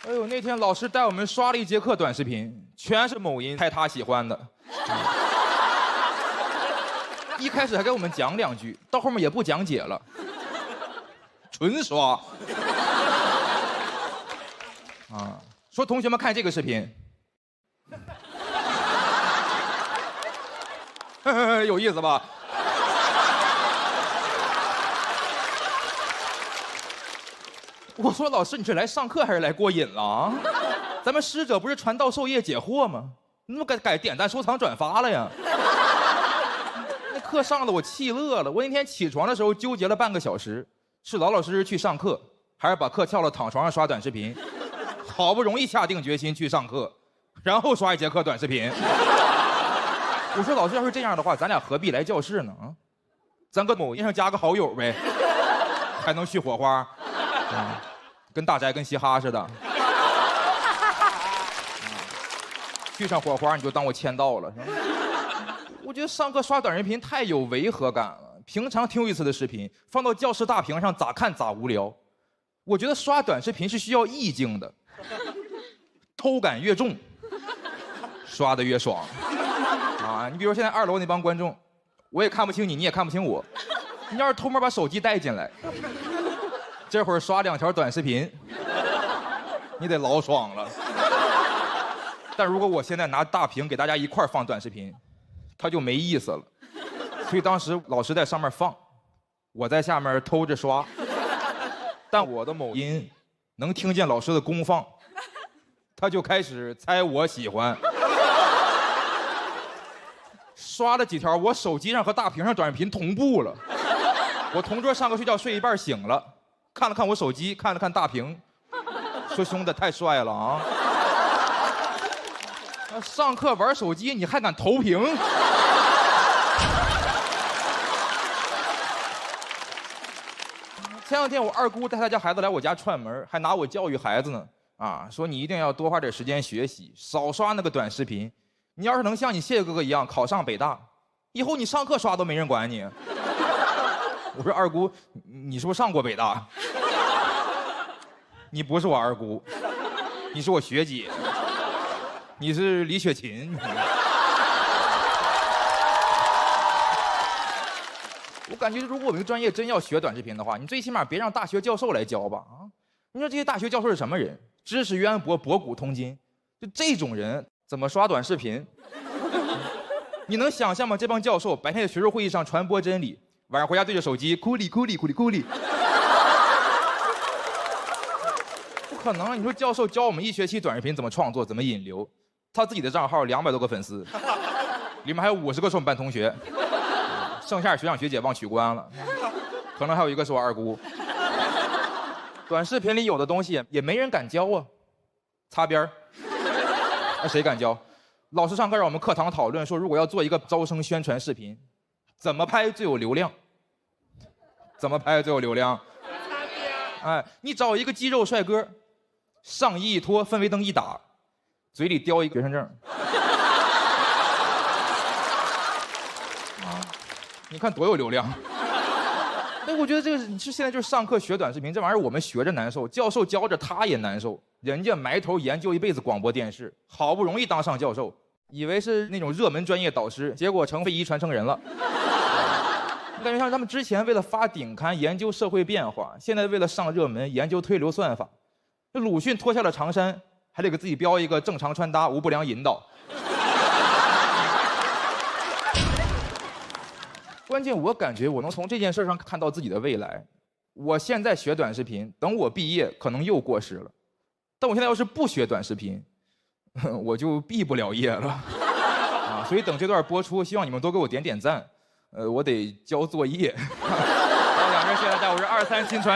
哎呦，那天老师带我们刷了1节课短视频，全是某音拍他喜欢的。一开始还给我们讲2句，到后面也不讲解了，纯刷。啊，说同学们看这个视频，有意思吧？我说老师，你是来上课还是来过瘾了啊？咱们师者不是传道授业解惑吗？你怎么改点赞收藏转发了呀？那课上的我气乐了。我那天起床的时候纠结了半个小时，是老老实实去上课，还是把课翘了躺床上刷短视频？好不容易下定决心去上课，然后刷1节课短视频。我说老师，要是这样的话，咱俩何必来教室呢？啊，咱搁某音上加个好友呗，还能续火花。跟大宅跟嘻哈似的，续上火花你就当我签到了，是吧？我觉得上课刷短视频太有违和感了。平常挺有意思的视频，放到教室大屏上咋看咋无聊。我觉得刷短视频是需要意境的，偷感越重，刷的越爽。啊，你比如现在2楼那帮观众，我也看不清你，你也看不清我。你要是偷摸把手机带进来。这会儿刷2条短视频，你得老爽了。但如果我现在拿大屏给大家一块放短视频，它就没意思了。所以当时老师在上面放，我在下面偷着刷。但我的某音能听见老师的公放，他就开始猜我喜欢。刷了几条，我手机上和大屏上短视频同步了。我同桌上课睡觉睡一半醒了，看了看我手机，看了看大屏，说兄弟太帅了啊！上课玩手机你还敢投屏？前两天我二姑带她家孩子来我家串门，还拿我教育孩子呢。啊，说你一定要多花点时间学习，少刷那个短视频。你要是能像你谢哥哥一样考上北大，以后你上课刷都没人管你。我说二姑，你是不是上过北大？你不是我二姑，你是我学姐，你是李雪琴。我感觉如果我们专业真要学短视频的话，你最起码别让大学教授来教吧啊！你说这些大学教授是什么人？知识渊博，博古通今，就这种人怎么刷短视频？你能想象吗？这帮教授白天在学术会议上传播真理，晚上回家对着手机哭哩哭哩哭哩哭哩。不可能！你说教授教我们1学期短视频怎么创作，怎么引流，他自己的账号200多个粉丝，里面还有50个是我们班同学，剩下学长学姐忘取关了，可能还有1个是我二姑。短视频里有的东西也没人敢教啊，擦边儿。那谁敢教？老师上课让我们课堂讨论说，如果要做一个招生宣传视频，怎么拍最有流量？怎么拍最有流量？哎，你找一个肌肉帅哥，上衣一脱，氛围灯一打，嘴里叼一个学生证。啊，你看多有流量。所以我觉得这个是现在就是上课学短视频这玩意儿，我们学着难受，教授教着他也难受。人家埋头研究一辈子广播电视，好不容易当上教授，以为是那种热门专业导师，结果成非遗传承人了。你感觉像他们之前为了发顶刊研究社会变化，现在为了上热门研究推流算法。这鲁迅脱下了长衫，还得给自己标一个正常穿搭无不良引导。关键我感觉我能从这件事上看到自己的未来。我现在学短视频，等我毕业可能又过时了。但我现在要是不学短视频，我就毕不了业了。啊，所以等这段播出，希望你们多给我点点赞。我得交作业。好，两位谢谢大家，我是23新传。